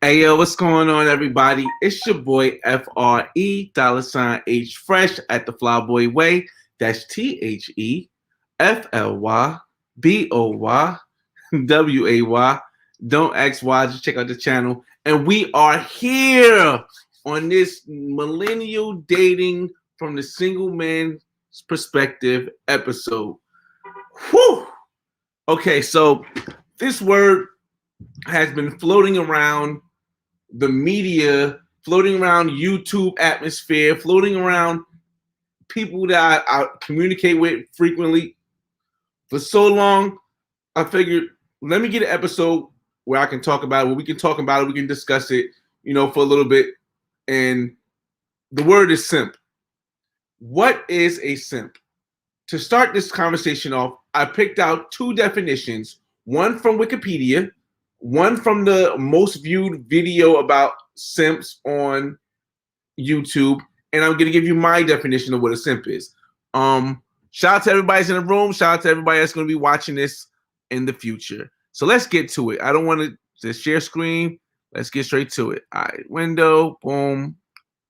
Hey yo, what's going on, everybody? It's your boy FRE $ H Fresh at the Flyboy Way. That's THEFLYBOYWAY. Don't ask why, just check out the channel. And we are here on this Millennial Dating from the Single Man's Perspective episode. Whew! Okay, so this word has been floating around the media, floating around YouTube atmosphere, floating around people that I communicate with frequently for so long. I figured, let me get an episode where I can talk about it, where we can talk about it, we can discuss it, for a little bit. And the word is simp. What is a simp? To start this conversation off, I picked out two definitions, one from Wikipedia, one from the most viewed video about simps on YouTube, and I'm going to give you my definition of what a simp is. Shout out to everybody that's in the room. Shout out to everybody that's going to be watching this in the future. So let's get to it. I don't want to just share screen. Let's get straight to it. All right, window, boom,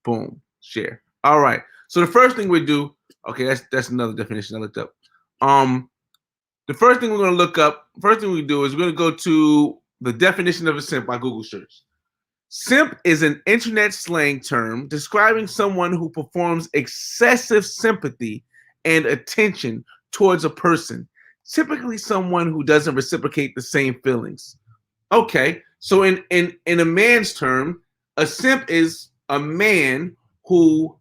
boom, share. All right. So the first thing we do, okay, that's another definition I looked up. The first thing we're going to look up, first thing we do is we're going to go to the definition of a simp by Google search. Simp is an internet slang term describing someone who performs excessive sympathy and attention towards a person, typically someone who doesn't reciprocate the same feelings. Okay, so in a man's term, a simp is a man who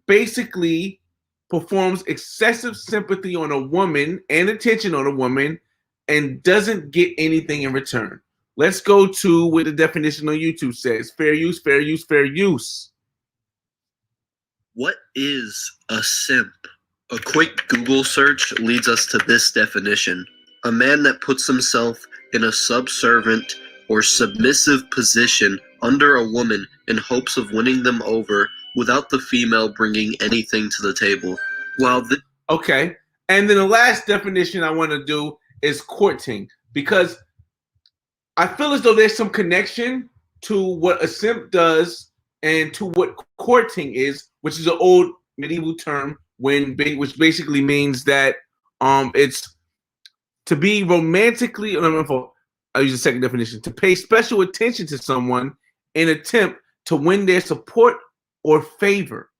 basically performs excessive sympathy on a woman and attention on a woman and doesn't get anything in return. Let's go to what the definition on YouTube says. Fair use, fair use, fair use. What is a simp? A quick Google search leads us to this definition. A man that puts himself in a subservient or submissive position under a woman in hopes of winning them over without the female bringing anything to the table. Okay. And then the last definition I want to do is courting, because I feel as though there's some connection to what a simp does and to what courting is, which is an old medieval term which basically means that it's to be romantically, I'll use the second definition, to pay special attention to someone in an attempt to win their support or favor.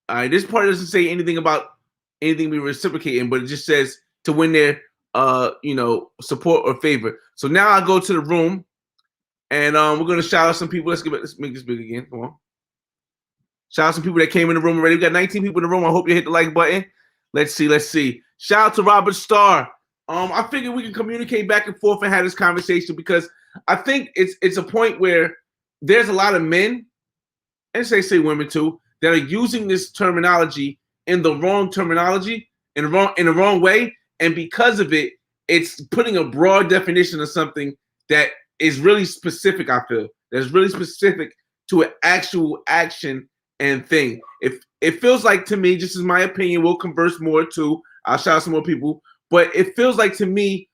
All right, this part doesn't say anything about anything we reciprocate in, but it just says to win their support or favor. So now I go to the room, and we're gonna shout out some people. Let's make this big again. Come on. Shout out some people that came in the room already. We got 19 people in the room. I hope you hit the like button. Let's see. Shout out to Robert Starr. I figured we can communicate back and forth and have this conversation, because I think it's a point where there's a lot of men, and say women too, that are using this terminology in the wrong terminology, in the wrong way. And because of it, it's putting a broad definition of something that is really specific, I feel. That's really specific to an actual action and thing. If it feels like, to me, just as my opinion, we'll converse more too. I'll shout out some more people. But it feels like, to me,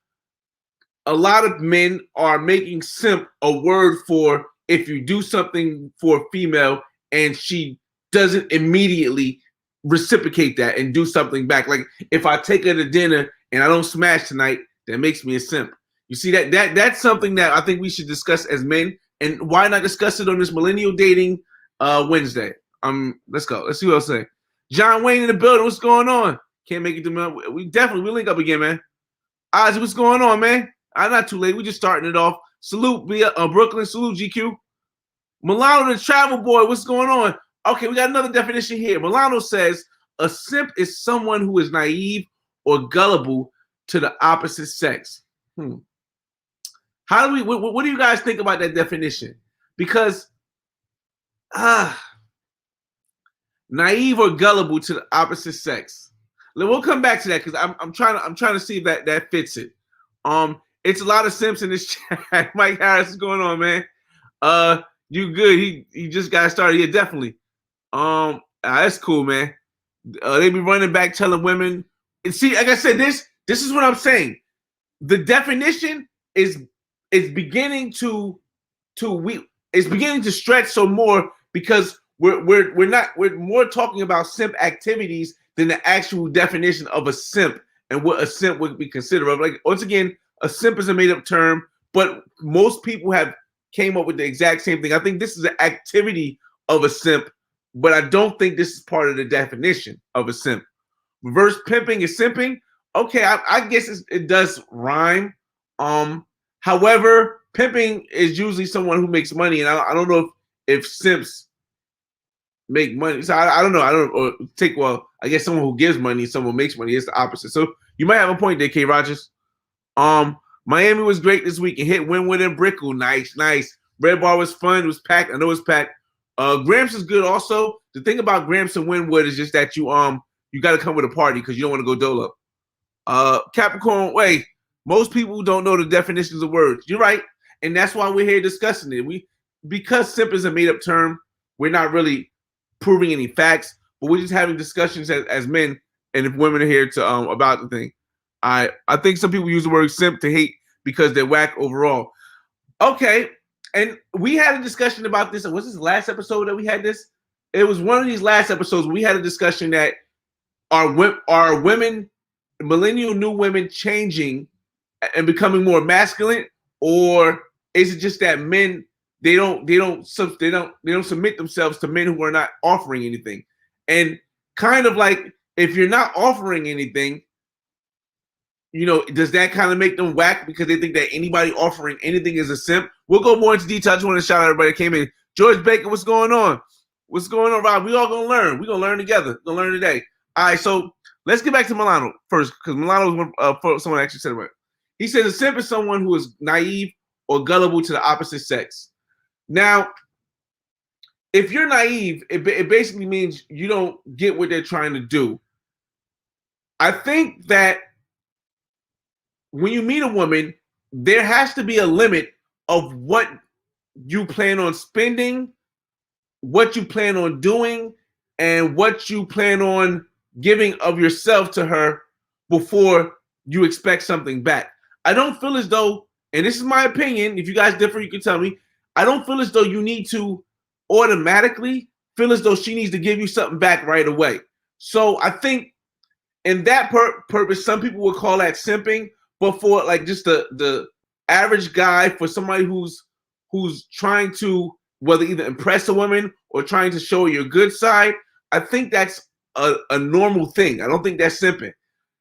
a lot of men are making simp a word for if you do something for a female and she doesn't immediately reciprocate that and do something back. Like, if I take her to dinner and I don't smash tonight, that makes me a simp. You see, that's something that I think we should discuss as men. And why not discuss it on this Millennial Dating Wednesday? Let's go. Let's see what else say. John Wayne in the building. What's going on? Can't make it to we link up again, man. Ozzy, what's going on, man? I'm not too late. We just starting it off. Salute via Brooklyn. Salute GQ. Milano the travel boy. What's going on? Okay, we got another definition here. Milano says a simp is someone who is naive or gullible to the opposite sex. How do we? What do you guys think about that definition? Because naive or gullible to the opposite sex. We'll come back to that, because I'm trying to see if that fits it. It's a lot of simps in this chat. Mike Harris, what's going on, man? You good? He just got started. Yeah, definitely. That's cool, man. They be running back telling women. And see, like I said, this is what I'm saying. The definition is it's beginning to it's beginning to stretch some more because we're more talking about simp activities than the actual definition of a simp and what a simp would be considered of. Like once again, a simp is a made up term, but most people have came up with the exact same thing. I think this is an activity of a simp, but I don't think this is part of the definition of a simp. Reverse pimping is simping. Okay, I guess it does rhyme. However, pimping is usually someone who makes money, and I don't know if simps make money. So I don't know. I don't or take well. I guess someone who gives money, someone who makes money. It's the opposite. So you might have a point there, K. Rogers. Miami was great this week and hit Wynwood and Brickell. Nice, nice. Red Bar was fun. It was packed. I know it's packed. Gramps is good also. The thing about Gramps and Wynwood is just that you got to come with a party because you don't want to go dolo. Capricorn, wait. Most people don't know the definitions of words. You're right, and that's why we're here discussing it. Because simp is a made-up term, we're not really proving any facts, but we're just having discussions as men, and if women are here to about the thing. I think some people use the word simp to hate because they're whack overall. Okay, and we had a discussion about this. Was this the last episode that we had this? It was one of these last episodes we had a discussion that are women, millennial new women changing and becoming more masculine, or is it just that men they don't submit themselves to men who are not offering anything? And kind of like if you're not offering anything, does that kind of make them whack because they think that anybody offering anything is a simp? We'll go more into detail. I just want to shout out everybody that came in. George Baker, what's going on? What's going on, Rob? We all gonna learn. We're gonna learn together. We're gonna learn today. All right, so let's get back to Milano first, because Milano was someone actually said it right. He says a simp is someone who is naive or gullible to the opposite sex. Now, if you're naive, it basically means you don't get what they're trying to do. I think that when you meet a woman, there has to be a limit of what you plan on spending, what you plan on doing, and what you plan on giving of yourself to her before you expect something back. I don't feel as though, and this is my opinion, if you guys differ, you can tell me, I don't feel as though you need to automatically feel as though she needs to give you something back right away. So I think in that purpose, some people would call that simping, but for like just the average guy, for somebody who's trying to whether either impress a woman or trying to show your good side, I think that's a normal thing. I don't think that's simping.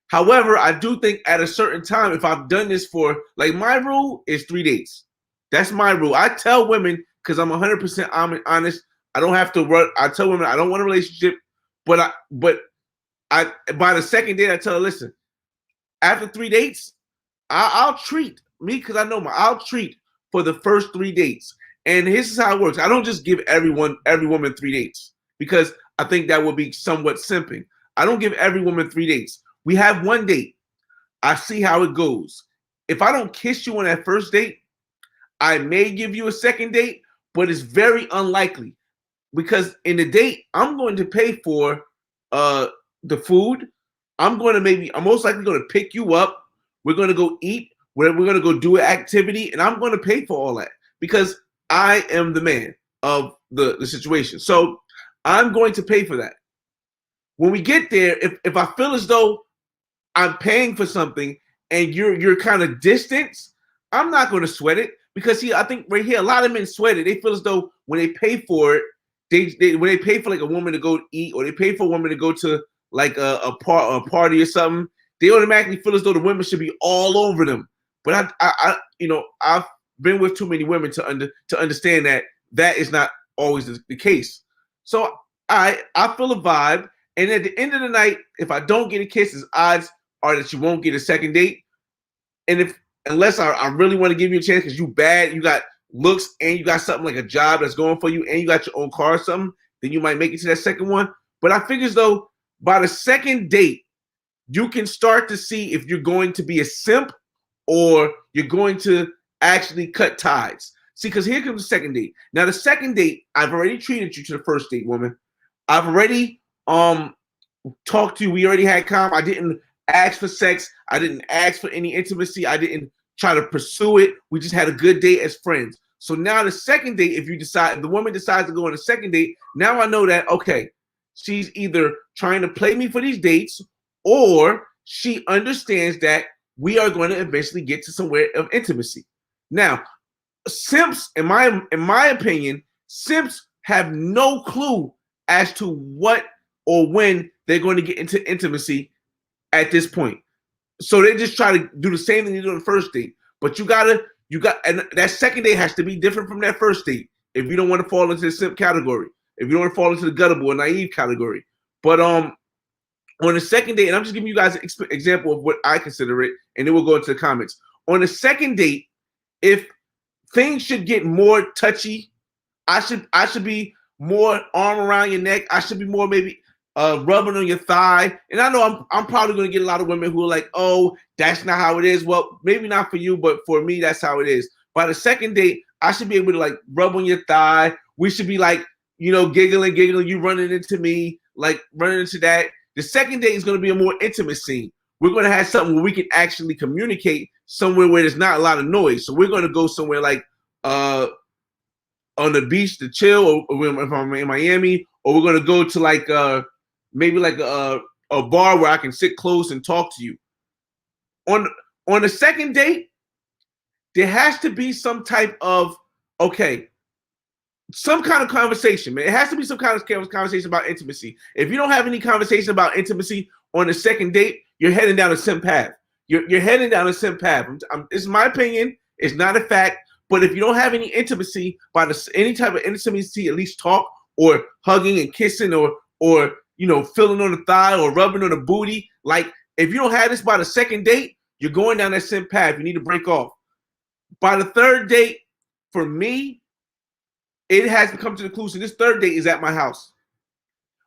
However, I do think at a certain time, if I've done this for, like my rule is 3 dates. That's my rule. I tell women, because I'm 100% honest, I don't have to run. I tell women I don't want a relationship, but by the second date, I tell her, listen, after 3 dates, I'll treat me because I know I'll treat for the first 3 dates. And this is how it works. I don't just give every woman 3 dates because I think that would be somewhat simping. I don't give every woman 3 dates. We have 1 date. I see how it goes. If I don't kiss you on that first date, I may give you a second date, but it's very unlikely because in the date, I'm going to pay for the food. I'm most likely going to pick you up. We're going to go eat. We're going to go do an activity, and I'm going to pay for all that because I am the man of the situation. So I'm going to pay for that. When we get there, if I feel as though I'm paying for something and you're kind of distant, I'm not going to sweat it because I think right here a lot of men sweat it. They feel as though when they pay for it, when they pay for like a woman to go eat or they pay for a woman to go to like a party or something, they automatically feel as though the women should be all over them. But I've been with too many women to understand that is not always the case. So I feel a vibe, and at the end of the night, if I don't get a kiss, the odds are that you won't get a second date. And unless I really want to give you a chance because you bad, you got looks, and you got something like a job that's going for you, and you got your own car or something, then you might make it to that second one. But I figure as though by the second date, you can start to see if you're going to be a simp or you're going to actually cut ties. See, because here comes the second date. Now, the second date, I've already treated you to the first date, woman. I've already talked to you. We already had I didn't ask for sex. I didn't ask for any intimacy. I didn't try to pursue it. We just had a good date as friends. So now the second date, if the woman decides to go on a second date, now I know that, okay, she's either trying to play me for these dates or she understands that we are going to eventually get to somewhere of intimacy. Now, simps, in my opinion, simps have no clue as to what or when they're going to get into intimacy at this point. So they just try to do the same thing they do on the first date. But and that second date has to be different from that first date if you don't want to fall into the simp category, if you don't want to fall into the gullible or naive category. But on the second date, and I'm just giving you guys an example of what I consider it, and then we'll go into the comments. On the second date, if things should get more touchy, I should be more arm around your neck. I should be more maybe rubbing on your thigh. And I know I'm probably going to get a lot of women who are like, oh, that's not how it is. Well, maybe not for you, but for me, that's how it is. By the second date, I should be able to like rub on your thigh. We should be like, giggling, you running into me, like running into that. The second date is going to be a more intimate scene. We're going to have something where we can actually communicate somewhere where there's not a lot of noise. So we're going to go somewhere like on the beach to chill, or if I'm in Miami, or we're going to go to like maybe like a bar where I can sit close and talk to you. On the second date, there has to be some type of, some kind of conversation, man. It has to be some kind of conversation about intimacy. If you don't have any conversation about intimacy on the second date, you're heading down a simp path. You're heading down a simp path. It's my opinion. It's not a fact. But if you don't have any intimacy, any type of intimacy, at least talk or hugging and kissing or feeling on the thigh or rubbing on the booty. Like if you don't have this by the second date, you're going down that simp path. You need to break off. By the third date, for me, it has to come to the conclusion. This third date is at my house.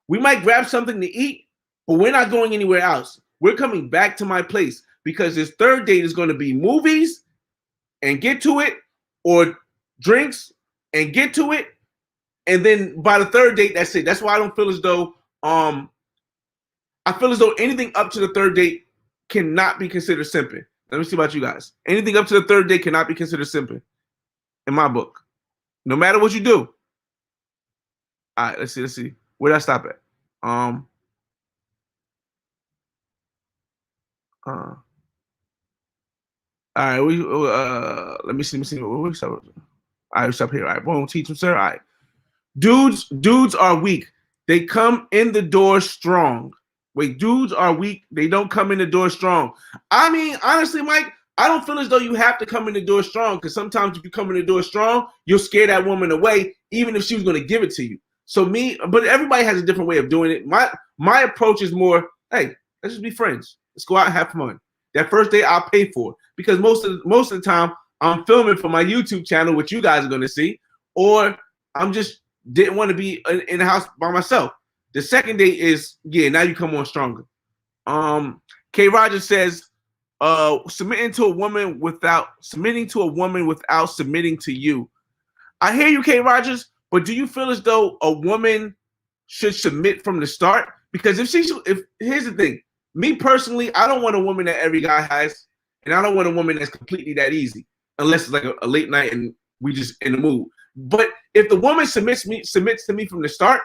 We might grab something to eat, but we're not going anywhere else. We're coming back to my place because this third date is going to be movies and get to it, or drinks and get to it. And then by the third date, that's it. That's why I don't feel as though I feel as though anything up to the third date cannot be considered simping. Let me see about you guys. Anything up to the third date cannot be considered simping in my book. No matter what you do. All right, let's see. Where did I stop at? All right, let me see. Where we stop? All right, we stop here. All right, won't teach them, sir. All right. Dudes are weak. They come in the door strong. Wait, dudes are weak. They don't come in the door strong. I mean, honestly, Mike, I don't feel as though you have to come in the door strong, because sometimes if you come in the door strong, you'll scare that woman away, even if she was going to give it to you. But everybody has a different way of doing it. My approach is more, hey, let's just be friends. Let's go out and have fun. That first day I'll pay for, because most of the time I'm filming for my YouTube channel, which you guys are going to see, or I'm just didn't want to be in the house by myself. The second date is, now you come on stronger. K. Rogers says, submitting to a woman without submitting to you. I hear you, K. Rogers, but do you feel as though a woman should submit from the start? Because if here's the thing, me personally, I don't want a woman that every guy has, and I don't want a woman that's completely that easy, unless it's like a late night and we just in the mood. But if the woman submits to me from the start,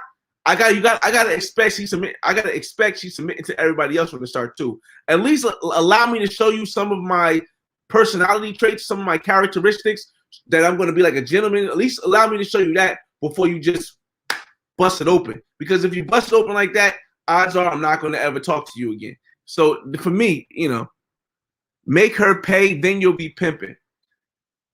I gotta expect she's submitting to everybody else from the start too. At least allow me to show you some of my personality traits, some of my characteristics, that I'm going to be like a gentleman. At least allow me to show you that before you just bust it open. Because if you bust it open like that, odds are I'm not going to ever talk to you again. So for me, make her pay, then you'll be pimping.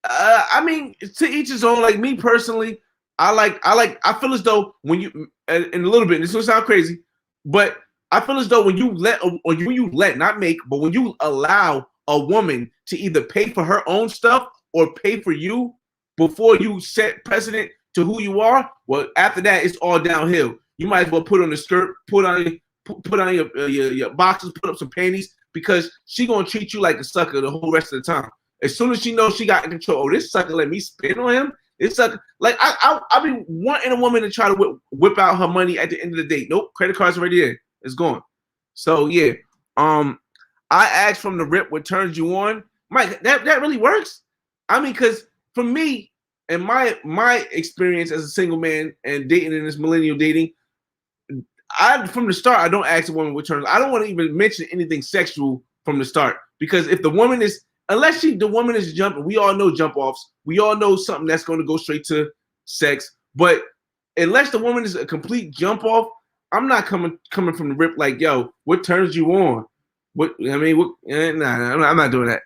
I mean, to each his own. Like me personally, I feel as though when you, in a little bit, this will sound crazy, but I feel as though when you not make, but when you allow a woman to either pay for her own stuff or pay for you before you set precedent to who you are, well, after that, it's all downhill. You might as well put on the skirt, put on your boxers, put up some panties, because she gonna treat you like a sucker the whole rest of the time. As soon as she knows she got in control, oh, this sucker let me spin on him. This sucker, like I be wanting a woman to try to whip out her money at the end of the day. Nope, credit card's already there. It's gone. So yeah, I asked from the rip what turns you on. Mike, that really works. I mean, because for me and my experience as a single man and dating in this millennial dating, I from the start I don't ask a woman what turns. I don't want to even mention anything sexual from the start because if the woman is unless the woman is jumping, we all know jump offs. We all know something that's going to go straight to sex. But unless the woman is a complete jump off, I'm not coming from the rip like, yo, what turns you on? What I mean, I'm not doing that.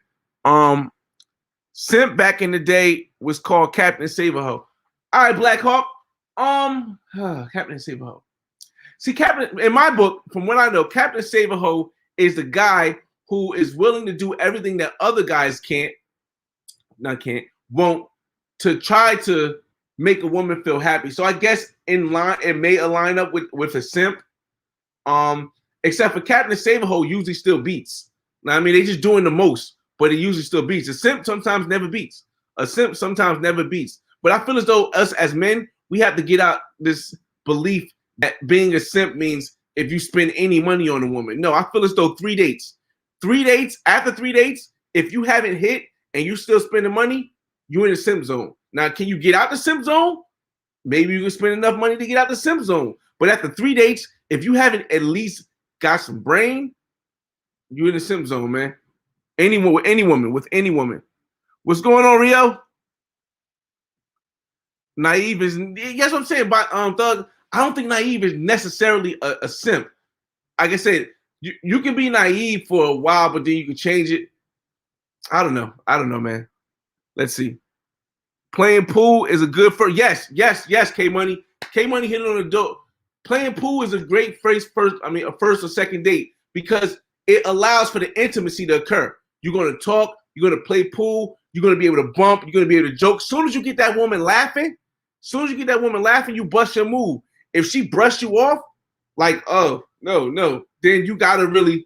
Simp back in the day was called Captain Saberho. All right, Black Hawk. Captain Saberho. See, Captain, in my book, from what I know, Captain Saberho is the guy who is willing to do everything that other guys won't, to try to make a woman feel happy. So I guess in line, it may align up with a simp. Except for Captain Saberho usually still beats. Now, I mean, they just doing the most, but it usually still beats. A simp sometimes never beats. A simp sometimes never beats. But I feel as though us as men, we have to get out this belief that being a simp means if you spend any money on a woman. No, I feel as though 3 dates. 3 dates, after 3 dates, if you haven't hit and you still spending money, you're in the simp zone. Now, can you get out the simp zone? Maybe you can spend enough money to get out the simp zone. But after 3 dates, if you haven't at least got some brain, you're in the simp zone, man. Anyone with any woman. What's going on, Rio? Naive is guess what I'm saying about Thug. I don't think naive is necessarily a simp. Like I said, you can be naive for a while, but then you can change it. I don't know, man. Let's see. Playing pool is a good first. Yes. K Money hit it on the door. Playing pool is a great a first or second date because it allows for the intimacy to occur. You're gonna talk. You're gonna play pool. You're gonna be able to bump. You're gonna be able to joke. As soon as you get that woman laughing, you bust your move. If she brushed you off, like, oh no, then you gotta really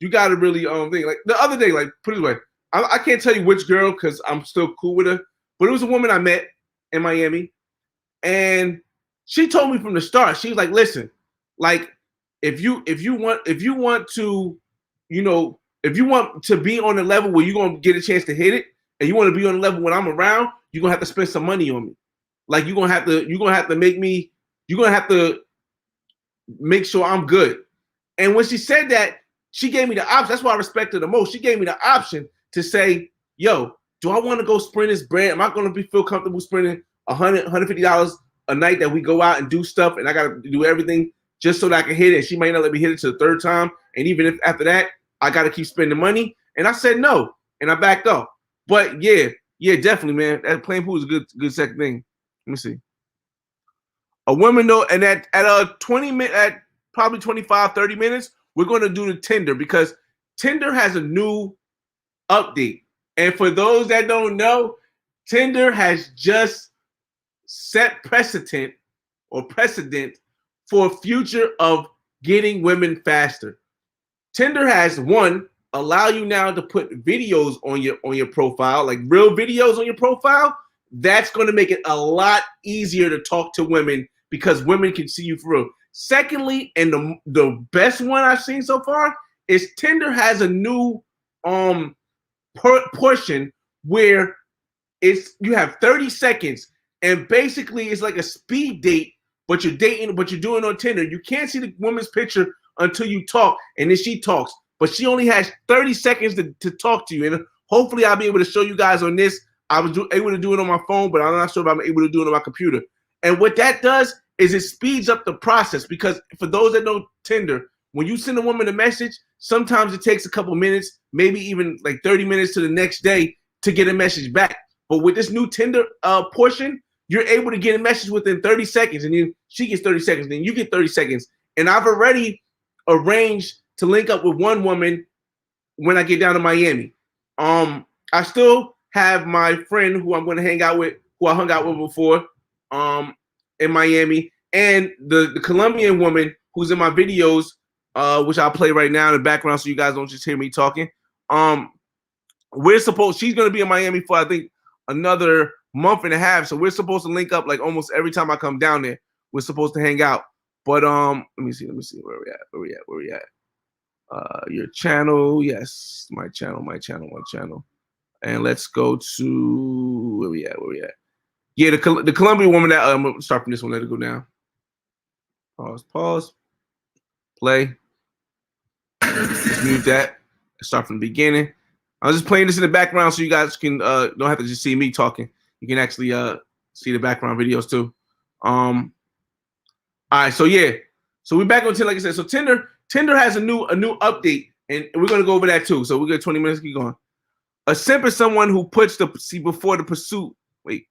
think. Like the other day, like put it away. I can't tell you which girl because I'm still cool with her, but it was a woman I met in Miami, and she told me from the start. She was like, "Listen, like if you want to, if you want to be on the level where you're gonna get a chance to hit it, and you want to be on the level when I'm around, you're gonna have to spend some money on me. Like you're gonna have to make sure I'm good." And when she said that, she gave me the option. That's why I respect her the most. She gave me the option to say, yo, do I want to go sprint this bread? Am I going to feel comfortable spending $100, $150 a night that we go out and do stuff and I got to do everything just so that I can hit it? And she might not let me hit it to the third time. And even if after that, I got to keep spending money. And I said no. And I backed off. But yeah, definitely, man. That playing pool is a good second thing. Let me see. A woman though, and at 20 minutes, at probably 25, 30 minutes, we're going to do the Tinder because Tinder has a new update. And for those that don't know, Tinder has just set precedent for future of getting women faster. Tinder has allow you now to put videos on your profile, like real videos on your profile. That's going to make it a lot easier to talk to women because women can see you for real. Secondly, and the best one I've seen so far is Tinder has a new portion where you have 30 seconds and basically it's like a speed date, but you're doing on Tinder. You can't see the woman's picture until you talk, and then she talks, but she only has 30 seconds to talk to you. And hopefully I'll be able to show you guys on this. I was able to do it on my phone, but I'm not sure if I'm able to do it on my computer. And what that does is it speeds up the process because for those that know Tinder, when you send a woman a message, sometimes it takes a couple minutes, maybe even like 30 minutes to the next day to get a message back. But with this new Tinder portion, you're able to get a message within 30 seconds, and then she gets 30 seconds, then you get 30 seconds. And I've already arranged to link up with one woman when I get down to Miami. I still have my friend who I'm going to hang out with, who I hung out with before, in Miami, and the Colombian woman who's in my videos, which I'll play right now in the background so you guys don't just hear me talking. She's going to be in Miami for, I think, another month and a half. So we're supposed to link up like almost every time I come down there. We're supposed to hang out. But let me see where we at. Your channel, yes, my channel. And let's go to where we at? Where we at? Yeah, the Colombian woman that I'm gonna start from this one. Let it go down. Pause. Play. Let's mute that. Let's start from the beginning. I'm just playing this in the background so you guys can don't have to just see me talking. You can actually see the background videos too. All right, so yeah, so we're back on Tinder, like I said. So Tinder has a new update, and we're gonna go over that too. So we got 20 minutes. Keep going. A simp is someone who puts the pussy before the pursuit. Wait.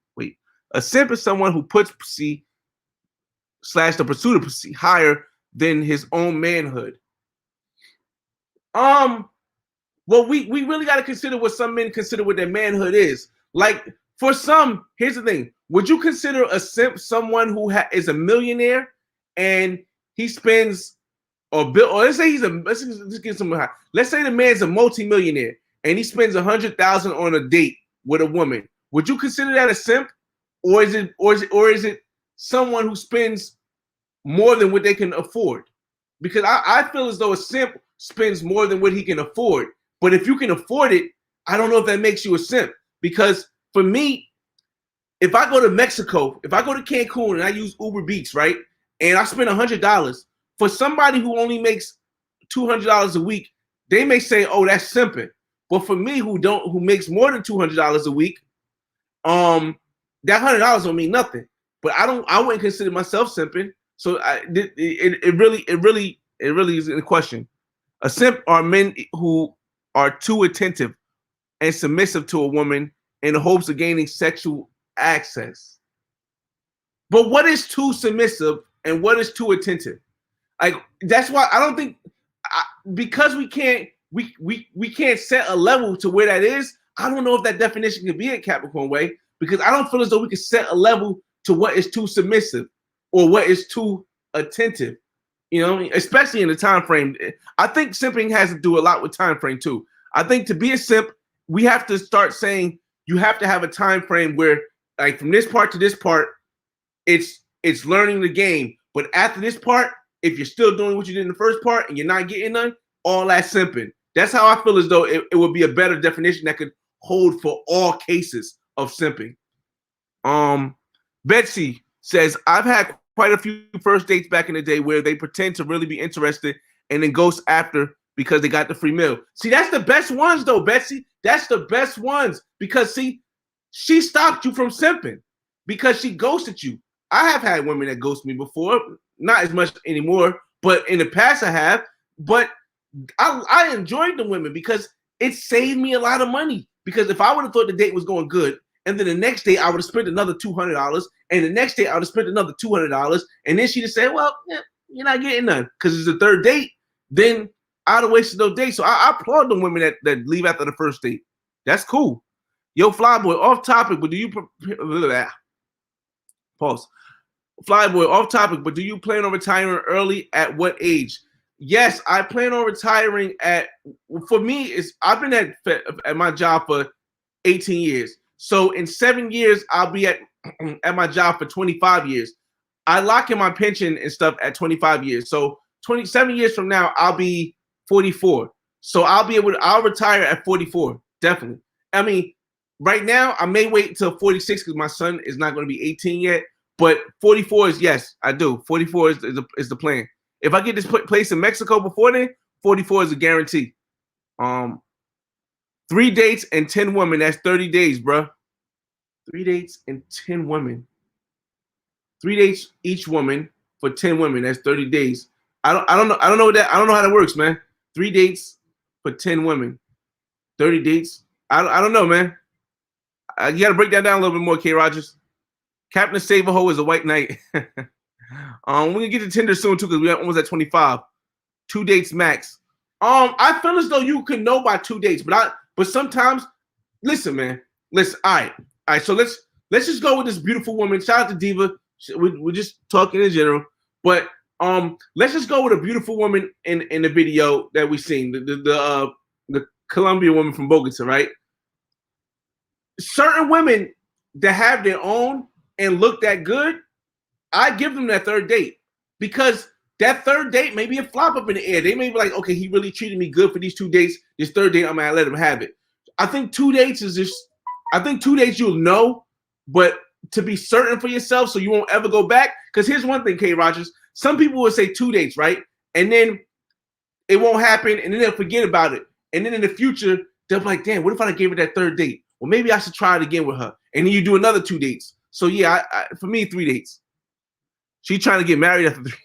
A simp is someone who puts pussy / the pursuit of pussy higher than his own manhood. Well, we really got to consider what some men consider what their manhood is. Like, for some, here's the thing. Would you consider a simp someone who is a millionaire and he spends or let's say let's get some high. Let's say the man's a multi-millionaire and he spends 100,000 on a date with a woman. Would you consider that a simp? Or is it someone who spends more than what they can afford? Because I feel as though a simp spends more than what he can afford. But if you can afford it, I don't know if that makes you a simp. Because for me, if I go to Mexico, if I go to Cancun and I use Uber Beats, right, and I spend $100, for somebody who only makes $200 a week, they may say, "Oh, that's simping." But for me, who makes more than $200 a week, that $100 don't mean nothing. But I wouldn't consider myself simping. So it really is in question. A simp are men who are too attentive and submissive to a woman in the hopes of gaining sexual access. But what is too submissive and what is too attentive? Like, that's why I don't think because we can't set a level to where that is. I don't know if that definition can be a Capricorn way, because I don't feel as though we can set a level to what is too submissive or what is too attentive. You know, especially in the time frame. I think simping has to do a lot with time frame too. I think to be a simp, we have to start saying you have to have a time frame where, like, from this part to this part, it's learning the game. But after this part, if you're still doing what you did in the first part and you're not getting none, all that simping. That's how I feel as though it would be a better definition that could hold for all cases of simping. Betsy says, I've had quite a few first dates back in the day where they pretend to really be interested and then ghost after because they got the free meal. See, that's the best ones though, Betsy. That's the best ones because, see, she stopped you from simping because she ghosted you. I have had women that ghost me before, not as much anymore, but in the past I have. But I enjoyed the women because it saved me a lot of money. Because if I would have thought the date was going good, and then the next day I would have spent another $200, and the next day I would have spent another $200, and then she'd have said, "Well, yeah, you're not getting none because it's the third date." Then I'd have wasted those days. So I applaud the women that leave after the first date. That's cool. Yo, Flyboy, off topic, but do you pause? Flyboy, off topic, but do you plan on retiring early? At what age? Yes, I plan on retiring for me, I've been at my job for 18 years. So in 7 years, I'll be at my job for 25 years. I lock in my pension and stuff at 25 years. So 27 years from now, I'll be 44. So I'll retire at 44, definitely. I mean, right now, I may wait until 46 because my son is not going to be 18 yet. But 44 is, yes, I do. 44 is the plan. If I get this place in Mexico before then, 44 is a guarantee. 3 dates and 10 women, that's 30 days, bro. 3 dates and 10 women. 3 dates each woman for 10 women, that's 30 days. I don't know how that works, man. 3 dates for 10 women. 30 dates. I don't know, man. You got to break that down a little bit more, K. Rogers. Captain Save-A-Ho is a white knight. We're gonna get to Tinder soon too because we're almost at 25. 2 dates max. I feel as though you can know by 2 dates, but sometimes, listen, man. Listen, all right. So let's just go with this beautiful woman. Shout out to Diva. We're just talking in general, but let's just go with a beautiful woman in the video that we seen. The Colombian woman from Bogota, right? Certain women that have their own and look that good, I give them that third date because that third date may be a flop up in the air. They may be like, okay, he really treated me good for these 2 dates. This third date, I'm gonna let him have it. I think 2 dates is just. I think 2 dates you'll know, but to be certain for yourself, so you won't ever go back. Because here's one thing, K. Rogers. Some people will say 2 dates, right, and then it won't happen, and then they'll forget about it, and then in the future they'll be like, "Damn, what if I gave her that third date? Well, maybe I should try it again with her." And then you do another 2 dates. So yeah, for me, 3 dates. She's trying to get married after 3.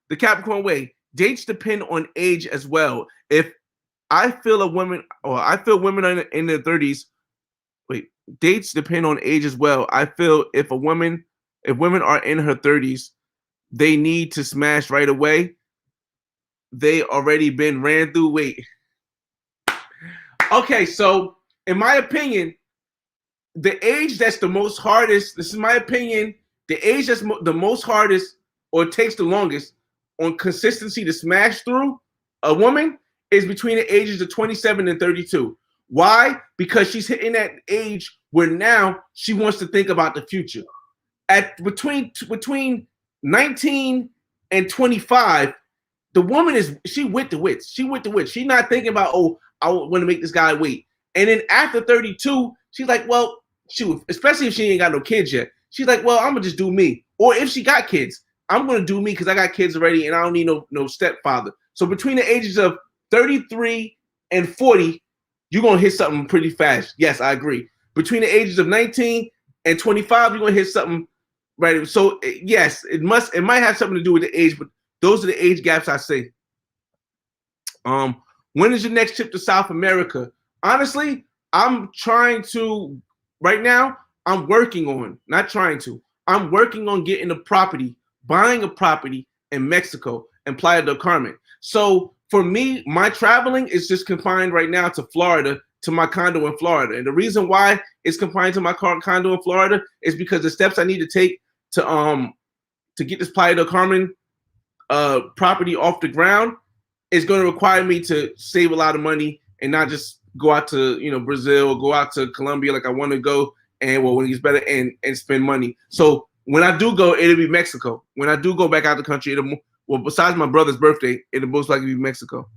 The Capricorn way. Dates depend on age as well. If I feel women are in their 30s. Wait, dates depend on age as well. I feel if women are in her 30s, they need to smash right away. They already been ran through. Wait. Okay, so in my opinion, the age that's the most hardest, this is my opinion, the age that's the most hardest or takes the longest on consistency to smash through a woman is between the ages of 27 and 32. Why? Because she's hitting that age where now she wants to think about the future. At between 19 and 25, the woman she with the wits. She with the wits. She's not thinking about, oh, I want to make this guy wait. And then after 32, she's like, well, shoot, especially if she ain't got no kids yet. She's like, well, I'm gonna just do me. Or if she got kids, I'm gonna do me because I got kids already and I don't need no stepfather. So between the ages of 33 and 40, you're gonna hit something pretty fast. Yes, I agree. Between the ages of 19 and 25, you're gonna hit something right. So yes, it might have something to do with the age, but those are the age gaps I say. When is your next trip to South America? Honestly, I'm trying to right now. I'm working on getting a property, buying a property in Mexico and Playa del Carmen. So for me, my traveling is just confined right now to Florida, to my condo in Florida. And the reason why it's confined to my condo in Florida is because the steps I need to take to get this Playa del Carmen property off the ground is going to require me to save a lot of money and not just go out to Brazil or go out to Colombia like I want to go and when it gets better and spend money. So when I do go, it'll be Mexico. When I do go back out the country, besides my brother's birthday, it'll most likely be Mexico.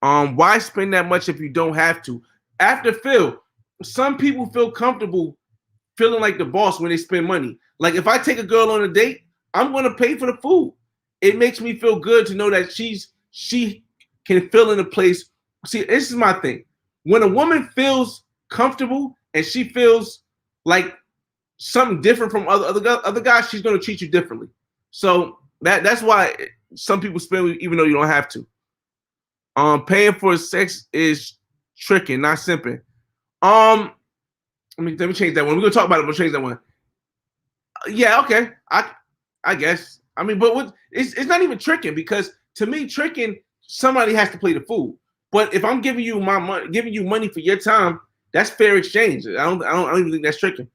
Why spend that much if you don't have to? After Phil, some people feel comfortable feeling like the boss when they spend money. Like if I take a girl on a date, I'm going to pay for the food. It makes me feel good to know that she can fill in a place. See, this is my thing. When a woman feels comfortable and she feels like something different from other guys, she's going to treat you differently. So that's why some people spend even though you don't have to. Paying for sex is tricking, not simping. Let me change that one. We're gonna talk about it. We'll change that one. Yeah, okay. I guess. I mean, but it's not even tricking because to me, tricking somebody has to play the fool. But if I'm giving you my money, giving you money for your time, that's fair exchange. I don't even think that's tricking.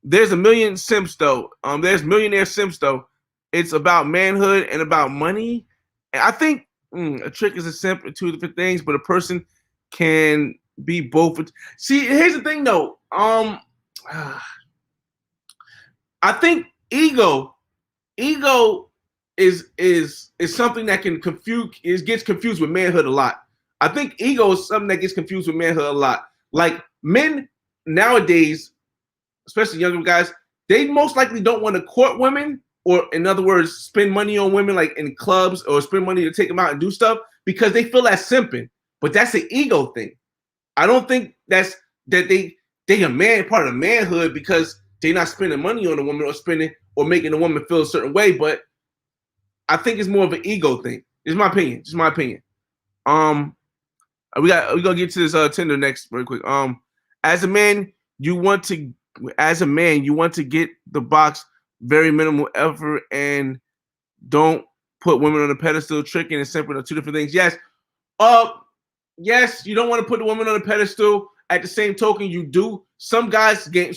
There's a million simps though. There's millionaire simps though. It's about manhood and about money. And I think a trick is a simp are two different things, but a person can be both. See, here's the thing though. I think ego is something that can gets confused with manhood a lot. I think ego is something that gets confused with manhood a lot. Like men nowadays, especially younger guys, they most likely don't want to court women, or in other words, spend money on women like in clubs or spend money to take them out and do stuff because they feel that's simping. But that's an ego thing. I don't think that they a man part of manhood because they're not spending money on a woman or making a woman feel a certain way. But I think it's more of an ego thing. It's my opinion. Just my opinion. We're gonna get to this Tinder next very quick. As a man, you want to get the box, very minimal effort, and don't put women on a pedestal. Tricking and simping are two different things. Yes. Yes, you don't want to put the woman on a pedestal. At the same token, you do. Some guys' game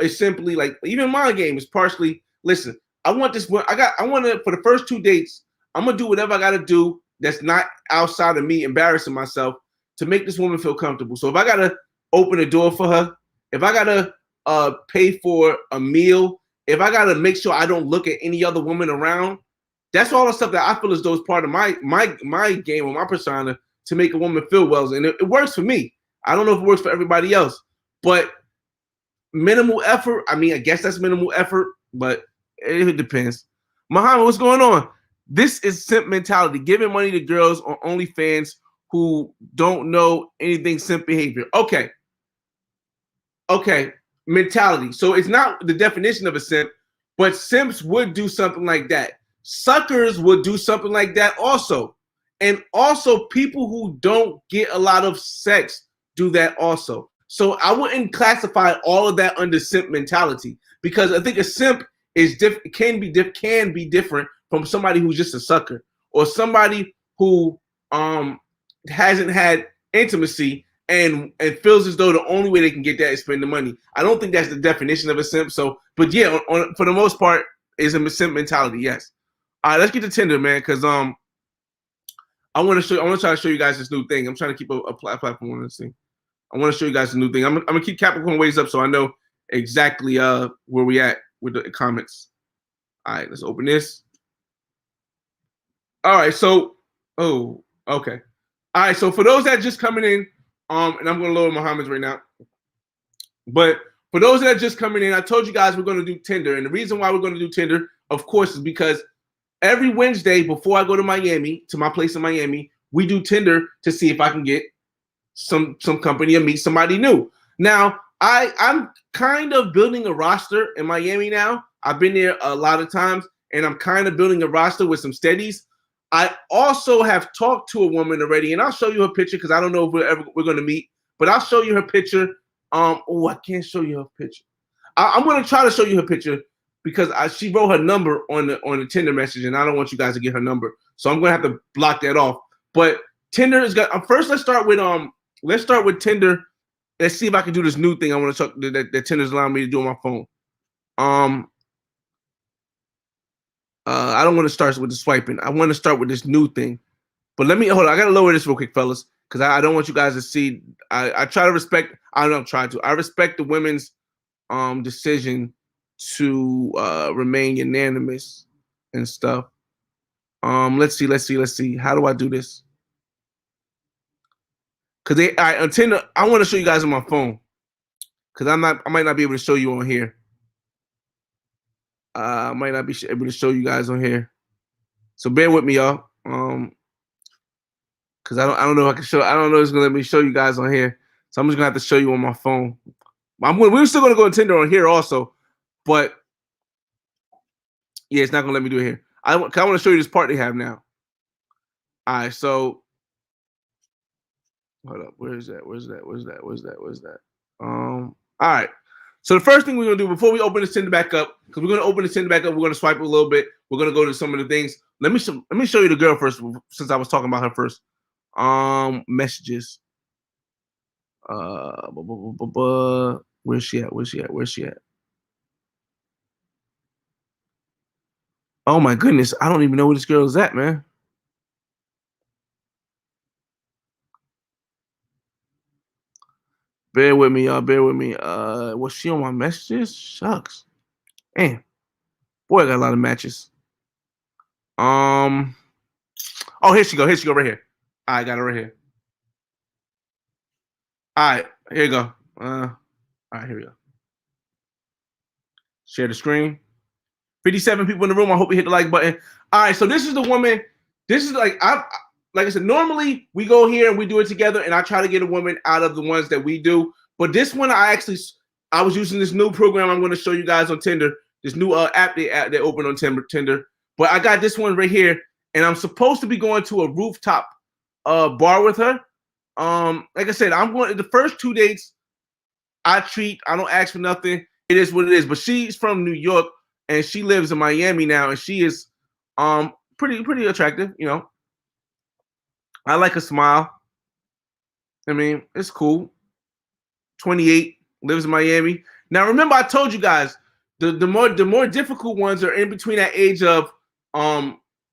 is simply like, even my game is partially, listen, I want to, for the first 2 dates, I'm going to do whatever I got to do that's not outside of me embarrassing myself to make this woman feel comfortable. So if I got to open a door for her, if I got to pay for a meal, if I got to make sure I don't look at any other woman around, That's all the stuff that I feel as though is part of my game or my persona to make a woman feel well, and it works for me. I don't know if it works for everybody else, but minimal effort. I mean, I guess that's minimal effort, but it depends. Muhammad, what's going on? This is simp mentality, giving money to girls on OnlyFans who don't know anything simp behavior. Okay. Mentality. So it's not the definition of a simp, but simps would do something like that. Suckers would do something like that also. And also people who don't get a lot of sex do that also. So I wouldn't classify all of that under simp mentality, because I think a simp is can be different from somebody who's just a sucker, or somebody who hasn't had intimacy and feels as though the only way they can get that is spend the money. I don't think that's the definition of a simp. So, but yeah, for the most part, is a simp mentality. Yes. All right, let's get to Tinder, man, because I want to try to show you guys this new thing. I'm trying to keep a platform. Let's see. I want to show you guys the new thing. I'm gonna keep Capricorn waves up so I know exactly where we at with the comments. All right, let's open this. All right, so okay. All right, so for those that are just coming in, and I'm gonna lower Muhammad's right now. But for those that are just coming in, I told you guys we're gonna do Tinder, and the reason why we're gonna do Tinder, of course, is because every Wednesday before I go to Miami, to my place in Miami, we do Tinder to see if I can get some company and meet somebody new. Now, I'm kind of building a roster in Miami now. I've been there a lot of times, and I'm kind of building a roster with some steadies. I also have talked to a woman already, and I'll show you her picture because I don't know if we're going to meet, but I'll show you her picture. I can't show you her picture. I'm going to try to show you her picture because she wrote her number on the Tinder message, and I don't want you guys to get her number, so I'm going to have to block that off. But Tinder is got. First, let's start with Tinder. Let's see if I can do this new thing I want to talk that Tinder's allowing me to do on my phone. I don't want to start with the swiping. I want to start with this new thing. But hold on. I got to lower this real quick, fellas, because I don't want you guys to see. I try to respect. I don't try to. I respect the women's decision to remain unanimous and stuff. Let's see. How do I do this? Because on Tinder, I want to show you guys on my phone. Because I might not be able to show you on here. I might not be able to show you guys on here. So bear with me, y'all. Because I don't know if I can show. I don't know if it's gonna let me show you guys on here. So I'm just gonna have to show you on my phone. We're still gonna go on Tinder on here also, but yeah, it's not gonna let me do it here. I want to show you this part they have now. All right, so hold up. Where's that? All right. So the first thing we're gonna do before we open the Tinder back up, because we're gonna open the Tinder back up, we're gonna swipe a little bit. We're gonna go to some of the things. Let me show you the girl first, since I was talking about her first. Messages. Where's she at? Oh my goodness, I don't even know where this girl is at, man. Bear with me, y'all. Was she on my messages? Shucks. Man. Boy, I got a lot of matches. Oh, here she go right here. I got her right here. All right, here you go. All right, here we go. Share the screen. 57 people in the room. I hope you hit the like button. All right, so this is the woman. This is like I said, normally we go here and we do it together, and I try to get a woman out of the ones that we do. But this one, I was using this new program I'm going to show you guys on Tinder. This new app they opened on Tinder. But I got this one right here, and I'm supposed to be going to a rooftop bar with her. Like I said, I'm going the first 2 dates. I don't ask for nothing. It is what it is. But she's from New York, and she lives in Miami now, and she is pretty attractive, you know. I like her smile. I mean, it's cool. 28, lives in Miami. Now, remember, I told you guys the more difficult ones are in between that age of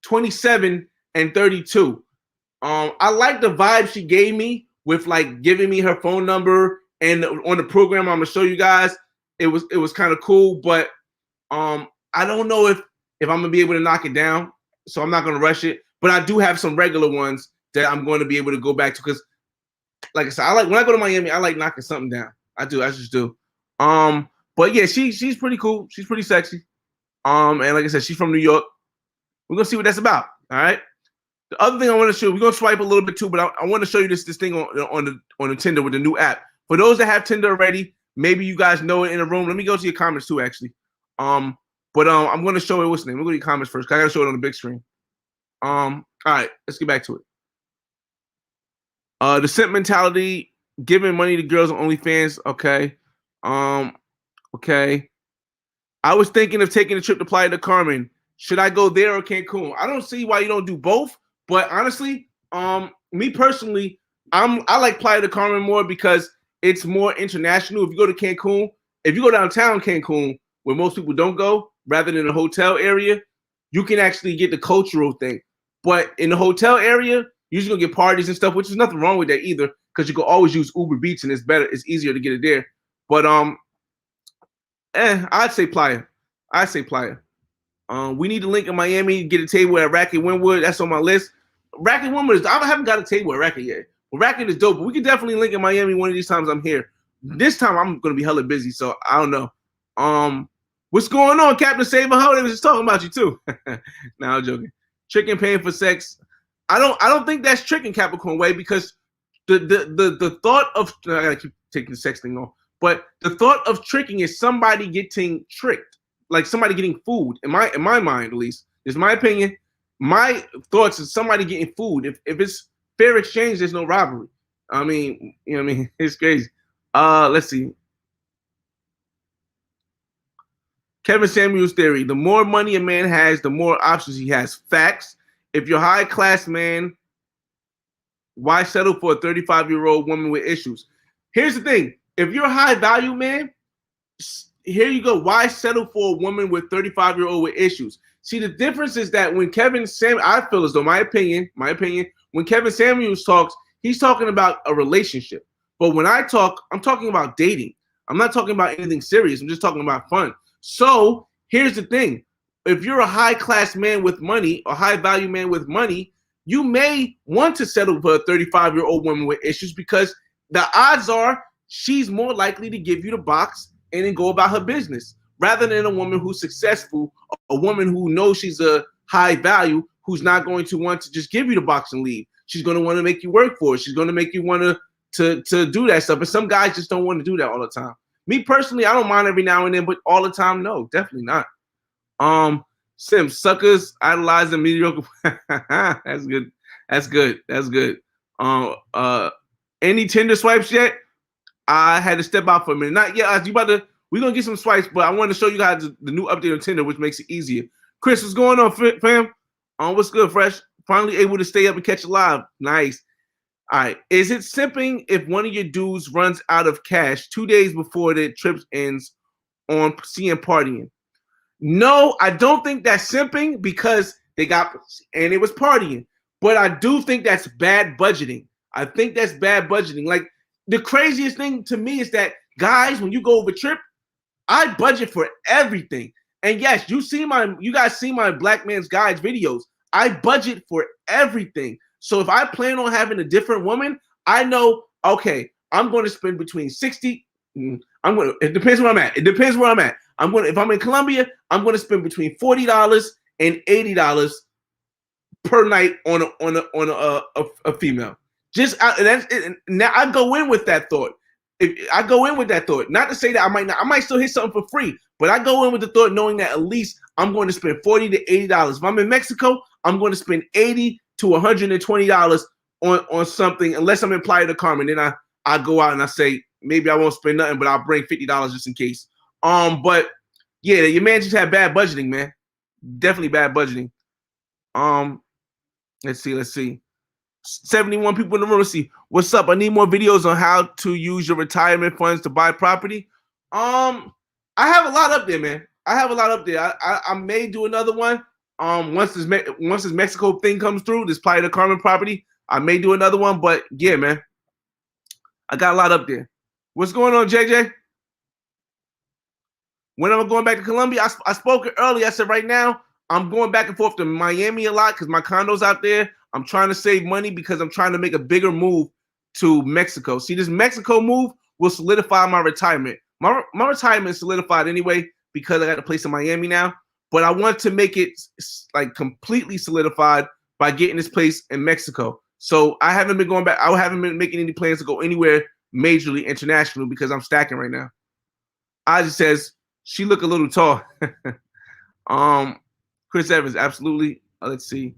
27 and 32. I like the vibe she gave me with like giving me her phone number, and on the program I'm gonna show you guys, it was kind of cool. But I don't know if I'm gonna be able to knock it down. so I'm not gonna rush it. But I do have some regular ones that I'm going to be able to go back to because, like I said, I like when I go to Miami, I like knocking something down. I do, I just do. But yeah, she's pretty cool. She's pretty sexy. And like I said, she's from New York. We're gonna see what that's about. All right. The other thing I want to show, we're gonna swipe a little bit too, but I want to show you this thing on the Tinder with the new app. For those that have Tinder already, maybe you guys know it in the room. Let me go to your comments too, actually. But I'm gonna show it what's the name. We'll go to your comments first. I gotta show it on the big screen. All right, let's get back to it. The simp mentality, giving money to girls on OnlyFans. Okay. Okay. I was thinking of taking a trip to Playa del Carmen. Should I go there or Cancun? I don't see why you don't do both. But honestly, me personally, I like Playa del Carmen more because it's more international. If you go to Cancun, if you go downtown Cancun, where most people don't go, rather than a hotel area, you can actually get the cultural thing. But in the hotel area, you're just gonna get parties and stuff, which is nothing wrong with that either, because you can always use Uber Beats and it's better, it's easier to get it there. But I'd say Playa. I'd say Playa. We need to link in Miami, get a table at Racket Wynwood. That's on my list. Racket Wynwood I haven't got a table at Racket yet. Well, Racket is dope, but we can definitely link in Miami one of these times I'm here. This time I'm gonna be hella busy, so I don't know. What's going on, Captain Saber? Ho, they was just talking about you too. Nah, I'm joking. Tricking, paying for sex. I don't think that's tricking, Capricorn way, because the thought of I gotta keep taking the sex thing off, but the thought of tricking is somebody getting tricked, like somebody getting food. In my mind, at least, is my opinion. My thoughts is somebody getting food. If it's fair exchange, there's no robbery. I mean, you know what I mean? It's crazy. Let's see. Kevin Samuels theory: the more money a man has, the more options he has. Facts. If you're a high class man, why settle for a 35-year-old woman with issues? Here's the thing: if you're a high value man, here you go. Why settle for a woman with 35-year-old with issues? See, the difference is that when I feel as though my opinion, when Kevin Samuels talks, he's talking about a relationship. But when I talk, I'm talking about dating. I'm not talking about anything serious. I'm just talking about fun. So here's the thing. If you're a high class man with money, a high value man with money, you may want to settle for a 35-year-old woman with issues because the odds are she's more likely to give you the box and then go about her business rather than a woman who's successful, a woman who knows she's a high value, who's not going to want to just give you the box and leave. She's going to want to make you work for it. She's going to make you want to do that stuff. And some guys just don't want to do that all the time. Me personally, I don't mind every now and then, but all the time, no, definitely not. Simp, suckers idolizing mediocre. That's good. That's good. That's good. Any Tinder swipes yet? I had to step out for a minute. Not yet. We're gonna get some swipes, but I wanted to show you guys the new update on Tinder, which makes it easier. Chris, what's going on, fam? What's good, Fresh? Finally able to stay up and catch it live. Nice. All right. Is it simping if one of your dudes runs out of cash 2 days before the trip ends on seeing partying? No, I don't think that's simping because they got and it was partying. But I do think that's bad budgeting. I think that's bad budgeting. Like the craziest thing to me is that guys, when you go over trip, I budget for everything. And yes, you guys see my Black Man's Guides videos. I budget for everything. So if I plan on having a different woman, I know, okay, I'm going to spend between 60. It depends where I'm at. It depends where I'm at. If I'm in Colombia, I'm going to spend between $40 and $80 per night on a female. That's it. Now I go in with that thought. Not to say that I might still hit something for free, but I go in with the thought knowing that at least I'm going to spend $40 to $80. If I'm in Mexico, I'm going to spend $80 to $120 on something, unless I'm in Playa del Carmen. Then I go out and I say maybe I won't spend nothing, but I'll bring $50 just in case. But yeah, your man just had bad budgeting, man. Definitely bad budgeting. Let's see. 71 people in the room. Let's see. What's up? I need more videos on how to use your retirement funds to buy property. I have a lot up there, man. I may do another one. Once this Mexico thing comes through, this Playa del Carmen property, I may do another one. But yeah, man, I got a lot up there. What's going on, JJ? When am I going back to Colombia? I spoke it earlier. I said right now I'm going back and forth to Miami a lot because my condo's out there. I'm trying to save money because I'm trying to make a bigger move to Mexico. See, this Mexico move will solidify my retirement. My retirement is solidified anyway because I got a place in Miami now. But I want to make it like completely solidified by getting this place in Mexico. So I haven't been going back. I haven't been making any plans to go anywhere majorly international because I'm stacking right now. Ozzy says she look a little tall. Chris Evans, absolutely. Let's see.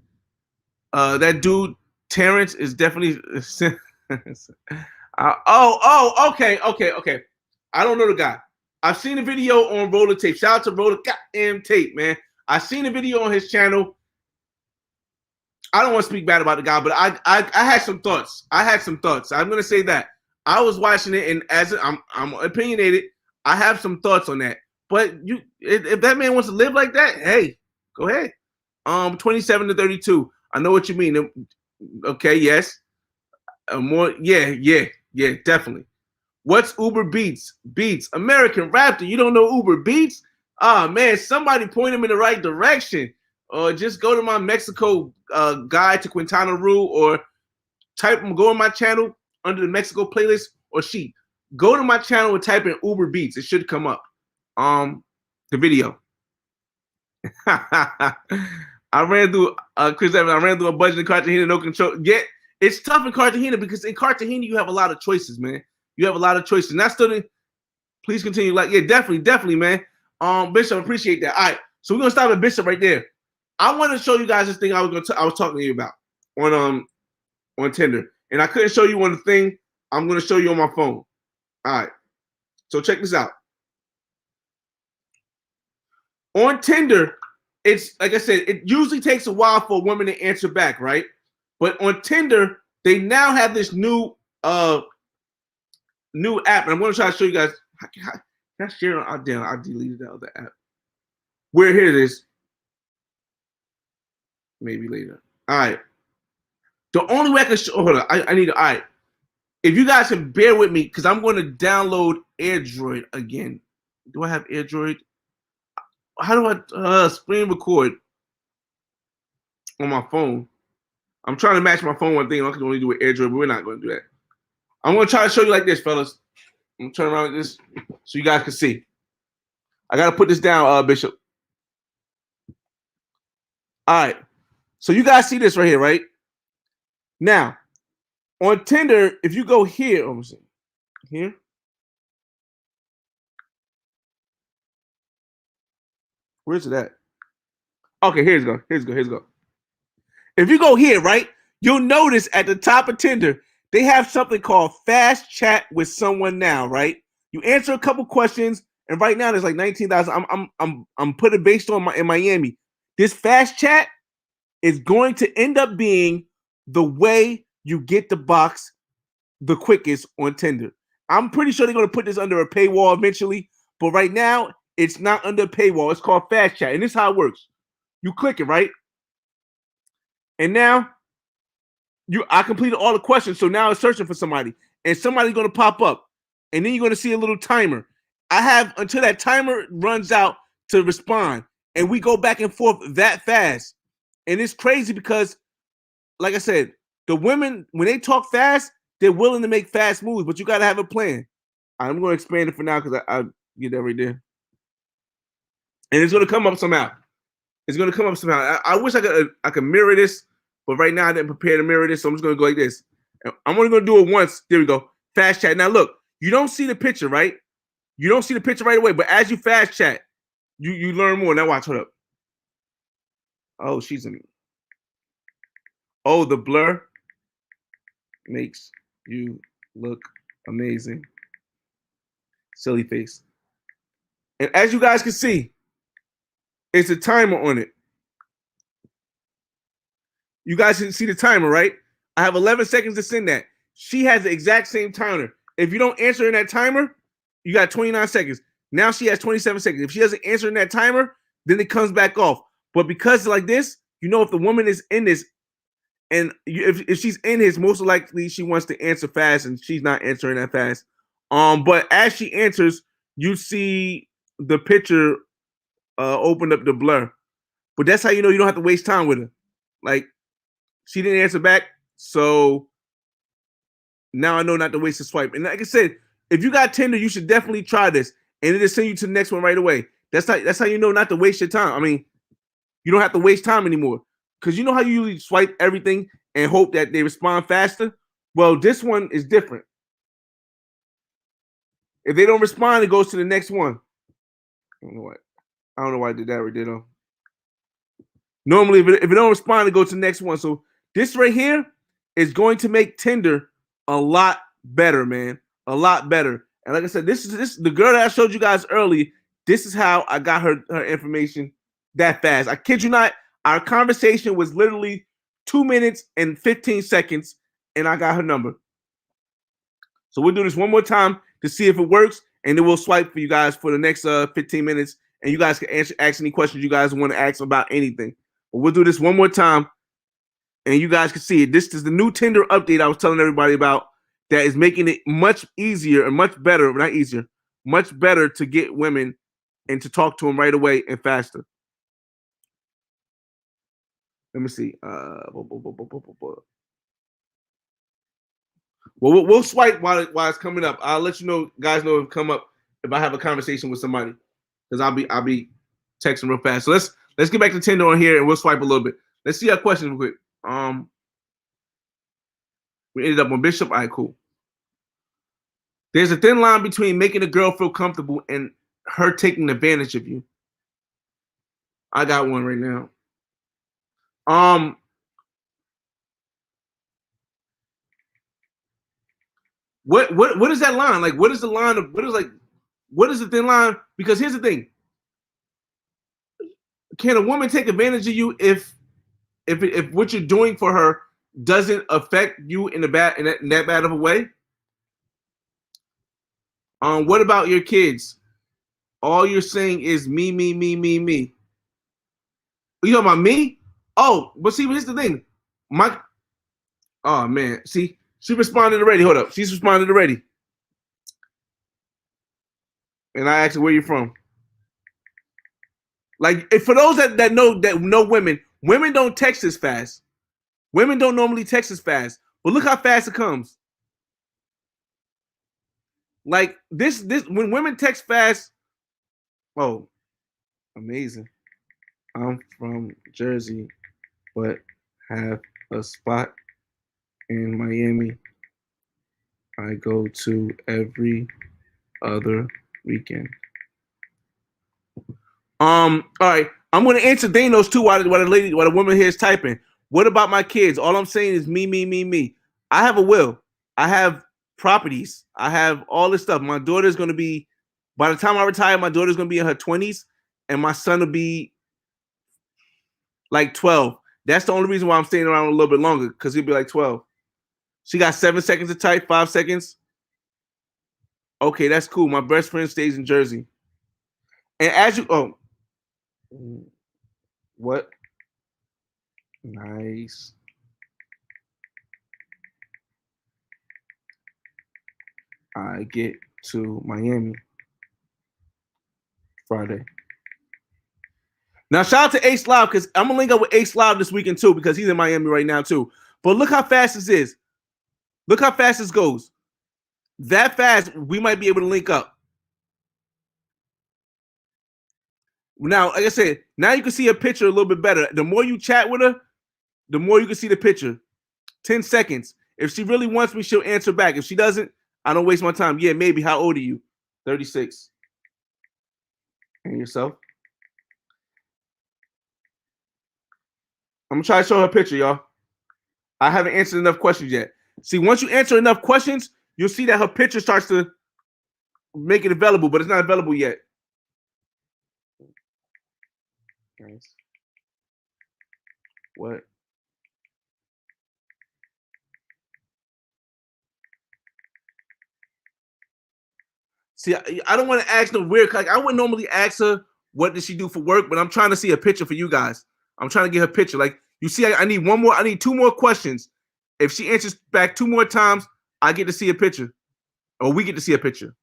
That dude Terrence is definitely. Okay. I don't know the guy. I've seen a video on Roller Tape. Shout out to Roller goddamn Tape, man. I've seen a video on his channel. I don't want to speak bad about the guy, but I had some thoughts. I'm gonna say that I was watching it, and as I'm opinionated, I have some thoughts on that. But if that man wants to live like that, hey, go ahead. 27 to 32. I know what you mean. Okay, yes. Yeah, definitely. What's Uber Beats? Beats. American Raptor. You don't know Uber Beats? Ah, man, somebody point him in the right direction. Or just go to my Mexico guide to Quintana Roo, or go on my channel under the Mexico playlist, or go to my channel and type in Uber Beats. It should come up. The video. I ran through Chris Evans. I ran through a budget in Cartagena, no control. Yeah, it's tough in Cartagena because in Cartagena you have a lot of choices, man. You have a lot of choices. And that's still. Please continue. Like, yeah, definitely, man. Bishop, appreciate that. All right, so we're gonna stop at Bishop right there. I want to show you guys this thing I was talking to you about on Tinder, and I couldn't show you on the thing. I'm gonna show you on my phone. All right, so check this out. On Tinder, it's like I said, it usually takes a while for a woman to answer back, right? But on Tinder, they now have this new app, and I'm going to try to show you guys. Can I share it? I deleted the other app. Where here it is. Maybe later. All right. The only way I can show. Hold on. I need to. All right. If you guys can bear with me, because I'm going to download AirDroid again. Do I have AirDroid? How do I screen record on my phone? I'm trying to match my phone one thing. I can only do with AirDroid, but we're not going to do that. I'm going to try to show you like this, fellas. I'm going to turn around like this so you guys can see. I got to put this down, Bishop. All right. So you guys see this right here, right? Now, on Tinder, if you go here, here. Where's it at? Okay, here's go. If you go here, right, you'll notice at the top of Tinder, they have something called Fast Chat with Someone Now, right? You answer a couple questions, and right now there's like 19,000. I'm putting based on in Miami. This Fast Chat is going to end up being the way you get the box the quickest on Tinder. I'm pretty sure they're going to put this under a paywall eventually, but right now it's not under a paywall. It's called Fast Chat, and this is how it works. You click it, right? And now I completed all the questions, so now it's searching for somebody, and somebody's going to pop up, and then you're going to see a little timer. I have until that timer runs out to respond, and we go back and forth that fast. And it's crazy because, like I said, the women, when they talk fast, they're willing to make fast moves, but you got to have a plan. I'm going to expand it for now because I get that right there. And it's going to come up somehow. I wish I could mirror this, but right now I didn't prepare to mirror this, so I'm just going to go like this. I'm only going to do it once. There we go. Fast chat. Now, look, you don't see the picture, right? You don't see the picture right away, but as you fast chat, you learn more. Now watch, hold up. Oh, she's in. Oh, the blur makes you look amazing. Silly face. And as you guys can see, it's a timer on it. You guys can see the timer, right? I have 11 seconds to send that. She has the exact same timer. If you don't answer in that timer, you got 29 seconds. Now she has 27 seconds. If she doesn't answer in that timer, then it comes back off. But because like this, you know if the woman is in this, and if she's in his, most likely she wants to answer fast, and she's not answering that fast. But as she answers, you see the picture open up the blur. But that's how you know you don't have to waste time with her. Like, she didn't answer back, so now I know not to waste a swipe. And like I said, if you got Tinder, you should definitely try this, and it'll send you to the next one right away. That's how you know not to waste your time. I mean, you don't have to waste time anymore, because you know how you usually swipe everything and hope that they respond faster. Well, this one is different. If they don't respond, it goes to the next one. I don't know what. I don't know why I did that right there though. Normally, if it don't respond, it goes to the next one. So this right here is going to make Tinder a lot better, man. A lot better. And like I said, this is the girl that I showed you guys early. This is how I got her information that fast. I kid you not. Our conversation was literally 2 minutes and 15 seconds, and I got her number. So we'll do this one more time to see if it works, and then we'll swipe for you guys for the next 15 minutes, and you guys can ask any questions you guys want to ask about anything. But we'll do this one more time, and you guys can see it. This is the new Tinder update I was telling everybody about that is making it much easier and much better, not easier, much better to get women and to talk to them right away and faster. Let me see. Well, we'll swipe while it's coming up. I'll let you know, guys know if it come up if I have a conversation with somebody, because I'll be texting real fast. So let's get back to Tinder on here and we'll swipe a little bit. Let's see our questions real quick. We ended up on Bishop. All right, cool. There's a thin line between making a girl feel comfortable and her taking advantage of you. I got one right now. What is that line? Like, what is the line of what is the thin line? Because here's the thing. Can a woman take advantage of you if what you're doing for her doesn't affect you in that bad of a way? What about your kids? All you're saying is me, me, me, me, me. Are you talking about me? Oh, but see, here's the thing. Oh man, see, she responded already. Hold up, she's responded already. And I asked her, where you from? Like, for those that know women don't text as fast. Women don't normally text as fast. But look how fast it comes. Like this when women text fast, oh, amazing. I'm from Jersey, but have a spot in Miami I go to every other weekend. All right. I'm gonna answer Danos too while the woman here is typing. What about my kids? All I'm saying is me, me, me, me. I have a will. I have properties. I have all this stuff. My daughter's gonna be, by the time I retire, my daughter's gonna be in her 20s, and my son will be like 12. That's the only reason why I'm staying around a little bit longer, because he'll be like 12. She got 7 seconds to type, 5 seconds. Okay, that's cool. My best friend stays in Jersey. And as you what? Nice. I get to Miami Friday. Now, shout out to Ace Live, because I'm gonna link up with Ace Live this weekend too, because he's in Miami right now too. But look how fast this is. Look how fast this goes. That fast, we might be able to link up. Now, like I said, now you can see a picture a little bit better. The more you chat with her, the more you can see the picture. 10 seconds. If she really wants me, she'll answer back. If she doesn't, I don't waste my time. Yeah, maybe. How old are you? 36. And yourself? I'm going to try to show her a picture, y'all. I haven't answered enough questions yet. See, once you answer enough questions, you'll see that her picture starts to make it available, but it's not available yet. Nice. What? See, I don't want to ask no weird. Like, I wouldn't normally ask her what does she do for work, but I'm trying to see a picture for you guys. I'm trying to get her picture. Like, you see, I need one more. I need 2 more questions. If she answers back 2 more times, I get to see a picture, or we get to see a picture.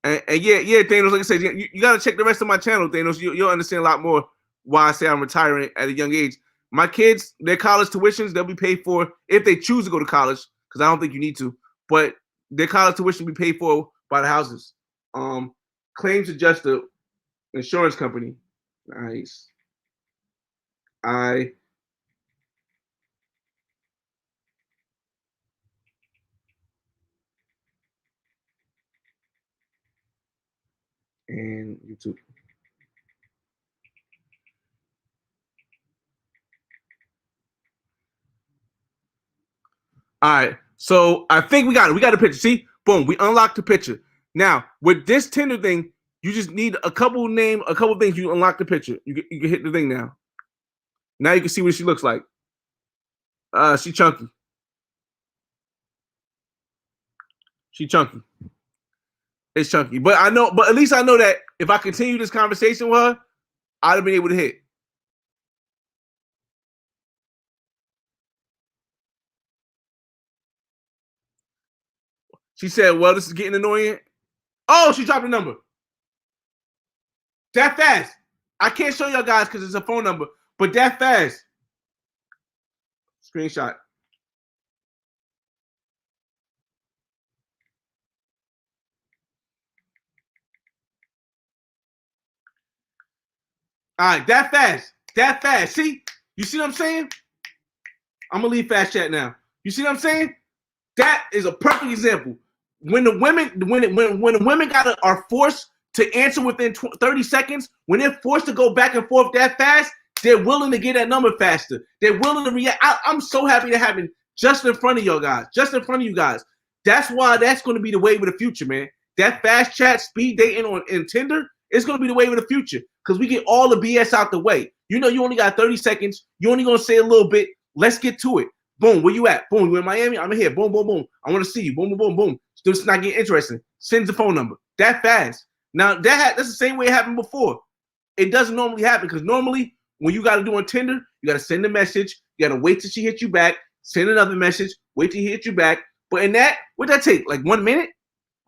And yeah, Thanos. Like I said, you got to check the rest of my channel, Thanos. You'll understand a lot more why I say I'm retiring at a young age. My kids, their college tuitions, they'll be paid for if they choose to go to college, because I don't think you need to. But their college tuition will be paid for by the houses. Claims adjuster, insurance company. Nice. I and YouTube. All right. So I think we got it. We got a picture. See? Boom. We unlocked the picture. Now, with this Tinder thing, you just need a couple things. You unlock the picture. You can hit the thing now. Now you can see what she looks like. She chunky. She chunky. It's chunky. But at least I know that if I continue this conversation with her, I'd have been able to hit. She said, well, this is getting annoying. Oh, she dropped the number. That fast. I can't show y'all guys because it's a phone number, but that fast. Screenshot. All right, that fast. That fast. See? You see what I'm saying? I'm going to leave fast chat now. You see what I'm saying? That is a perfect example. When the women are forced to answer within 30 seconds, when they're forced to go back and forth that fast, they're willing to get that number faster. They're willing to react. I'm so happy to have it just in front of you guys. Just in front of you guys. That's why that's going to be the wave of the future, man. That fast chat, speed dating in Tinder is going to be the wave of the future because we get all the BS out the way. You know, you only got 30 seconds. You only going to say a little bit. Let's get to it. Boom, where you at? Boom, you in Miami? I'm in here. Boom, boom, boom. I want to see you. Boom, boom, boom, boom. This is not getting interesting. Sends the phone number. That fast. Now, that's the same way it happened before. It doesn't normally happen because normally when you got to do on Tinder, you got to send a message. You got to wait till she hits you back. Send another message. Wait till he hits you back. But in that, what'd that take? Like 1 minute?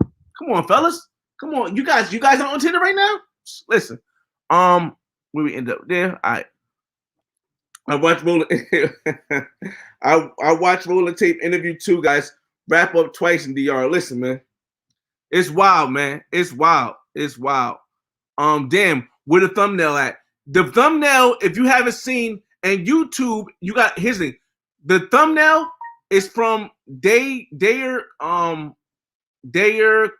Come on, fellas. Come on. You guys are on Tinder right now? Listen. Where we end up there? All right. I watched Rolling Tape interview 2, guys. Wrap up twice in DR. Listen, man. It's wild, man. It's wild. It's wild. Damn, where the thumbnail at? The thumbnail, if you haven't seen, and YouTube, you got his thing. The thumbnail is from Dare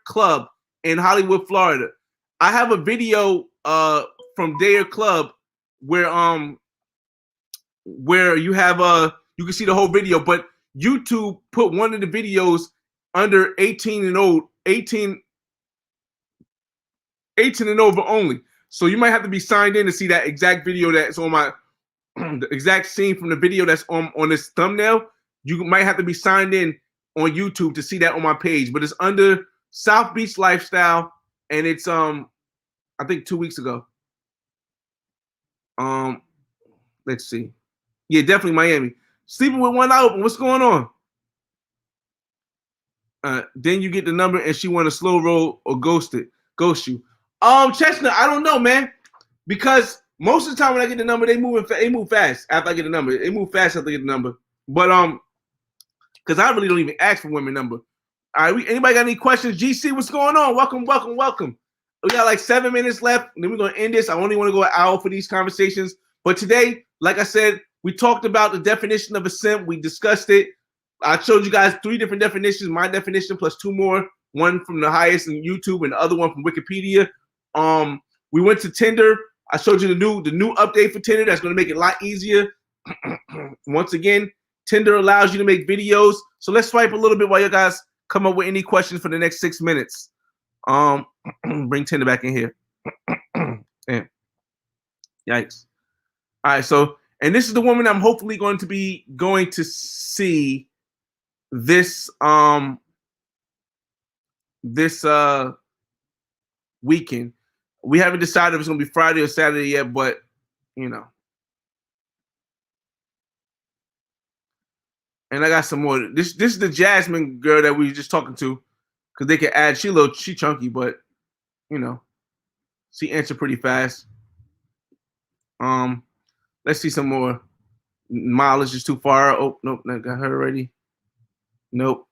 Club in Hollywood, Florida. I have a video from Dare Club where you have you can see the whole video, but YouTube put one of the videos under 18 and over only. So you might have to be signed in to see that exact video that's on my the exact scene from the video that's on this thumbnail. You might have to be signed in on YouTube to see that on my page, but it's under South Beach Lifestyle, and it's I think 2 weeks ago. Let's see. Yeah, definitely Miami. Sleeping with one eye open. What's going on? Then you get the number and she want to slow roll or ghost you. Chestnut, I don't know, man. Because most of the time when I get the number, they move fast after I get the number. They move fast after I get the number. But because I really don't even ask for women number. All right, anybody got any questions? GC, what's going on? Welcome. We got like 7 minutes left, and then we're gonna end this. I only want to go an hour for these conversations. But today, like I said, we talked about the definition of a simp. We discussed it. I showed you guys 3 different definitions, my definition plus 2 more, one from the highest in YouTube and the other one from Wikipedia. We went to Tinder. I showed you the new update for Tinder that's going to make it a lot easier. Once again, Tinder allows you to make videos. So let's swipe a little bit while you guys come up with any questions for the next 6 minutes. Bring Tinder back in here. Damn. Yikes. All right, so and this is the woman I'm hopefully going to see this weekend. We haven't decided if it's gonna be Friday or Saturday yet, but you know. And I got some more. This is the Jasmine girl that we were just talking to, because they can add. She chunky, but you know, she answered pretty fast. Let's see some more. Mileage is too far. Oh, nope, I got her already. Nope.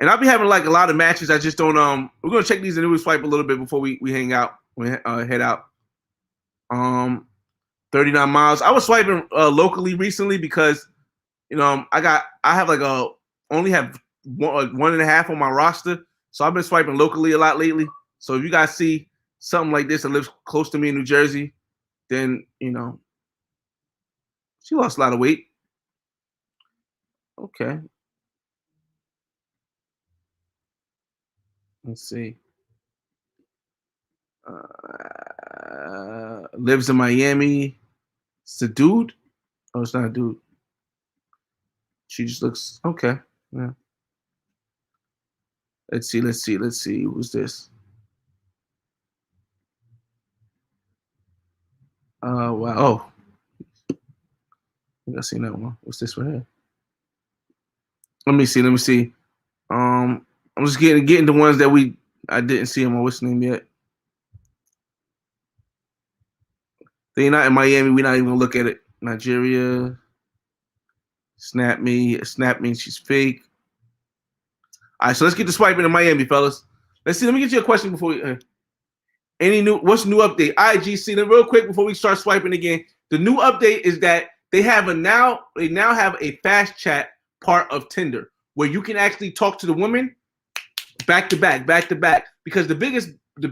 And I'll be having like a lot of matches. I just don't. We're gonna check these and we swipe a little bit before we hang out. We head out. 39 miles. I was swiping locally recently because I have like only have one and a half on my roster, so I've been swiping locally a lot lately. So if you guys see something like this that lives close to me in New Jersey, then she lost a lot of weight. Okay. Let's see. Lives in Miami. It's a dude? Oh, it's not a dude. She just looks okay. Yeah. Let's see. Who's this? Wow. Oh. I think I've seen that one. What's this right here? Let me see. I'm just getting the ones that I didn't see them on what's name yet. They're not in Miami. We're not even gonna look at it. Nigeria. Snap me. Snap means she's fake. All right, so let's get to swiping in Miami, fellas. Let's see. Let me get you a question before we. What's new update? IGC. Then real quick before we start swiping again. The new update is that they now have a fast chat part of Tinder where you can actually talk to the women back to back. Because the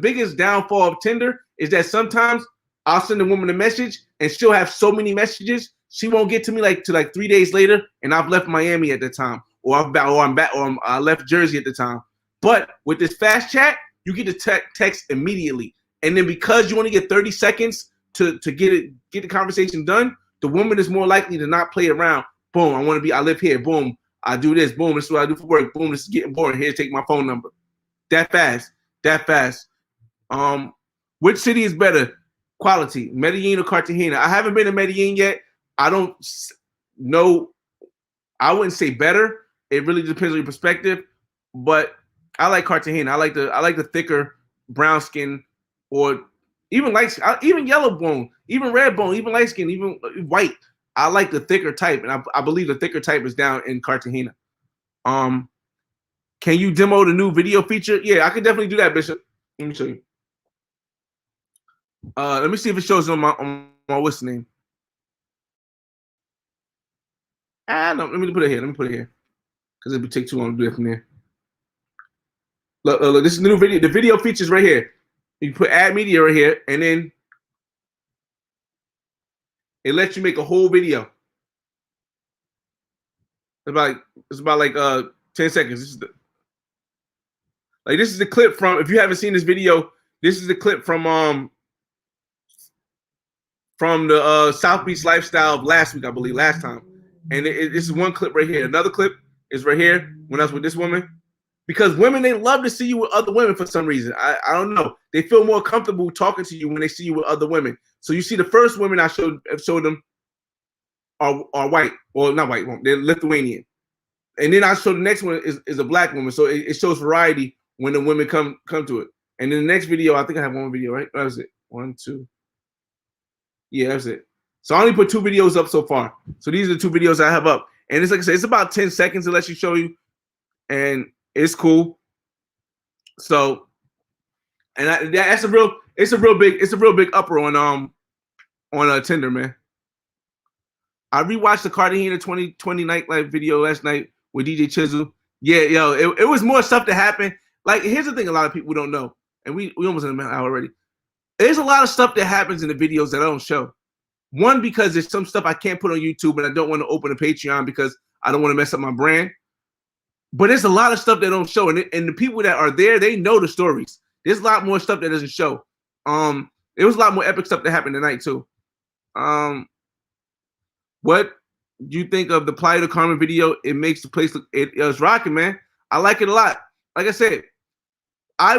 biggest downfall of Tinder is that sometimes I'll send a woman a message and she'll have so many messages she won't get to me like 3 days later, and I've left Miami at the time, or I left Jersey at the time. But with this fast chat, you get to text immediately, and then because you only get 30 seconds to get the conversation done, the woman is more likely to not play around. Boom, I live here. Boom, I do this. Boom, this is what I do for work. Boom, this is getting boring. Here, take my phone number. That fast. Which city is better? Quality, Medellin or Cartagena? I haven't been to Medellin yet. I don't know. I wouldn't say better. It really depends on your perspective. But I like Cartagena. I like the thicker brown skin, or even even yellow bone, even red bone, even light skin, even white. I like the thicker type, and I believe the thicker type is down in Cartagena. Can you demo the new video feature? Yeah, I could definitely do that, Bishop. Let me show you. Let me see if it shows on my what's the name. No, let me put it here. Because it would take too long to do it from there. Look, this is the new video. The video features right here. You put add media right here, and then it lets you make a whole video. It's about like 10 seconds. This is the clip from, if you haven't seen this video, this is the clip from the South Beach Lifestyle of last week, I believe, last time. And this is one clip right here. Another clip is right here when I was with this woman. Because women, they love to see you with other women for some reason. I don't know. They feel more comfortable talking to you when they see you with other women. So you see the first women I showed them are white. Well, not white. They're Lithuanian. And then I showed the next one is a black woman. So it shows variety when the women come to it. And then the next video, I think I have one video, right? That was it. 1, 2. Yeah, that's it. So I only put 2 videos up so far. So these are the 2 videos I have up. And it's like I said, it's about 10 seconds to let you show you. And it's cool. So, and it's a real big upper on Tinder, man. I rewatched the Cartagena 2020 nightlife video last night with DJ Chisel. Yeah, yo, it was more stuff that happened. Like, here's the thing a lot of people don't know. And we almost in an hour already. There's a lot of stuff that happens in the videos that I don't show. One, because there's some stuff I can't put on YouTube, and I don't want to open a Patreon because I don't want to mess up my brand. But there's a lot of stuff they don't show, and the people that are there, they know the stories. There's a lot more stuff that doesn't show. There was a lot more epic stuff that happened tonight too. What do you think of the Playa del Carmen video? It makes the place look it's rocking, man. I like it a lot. Like I said, I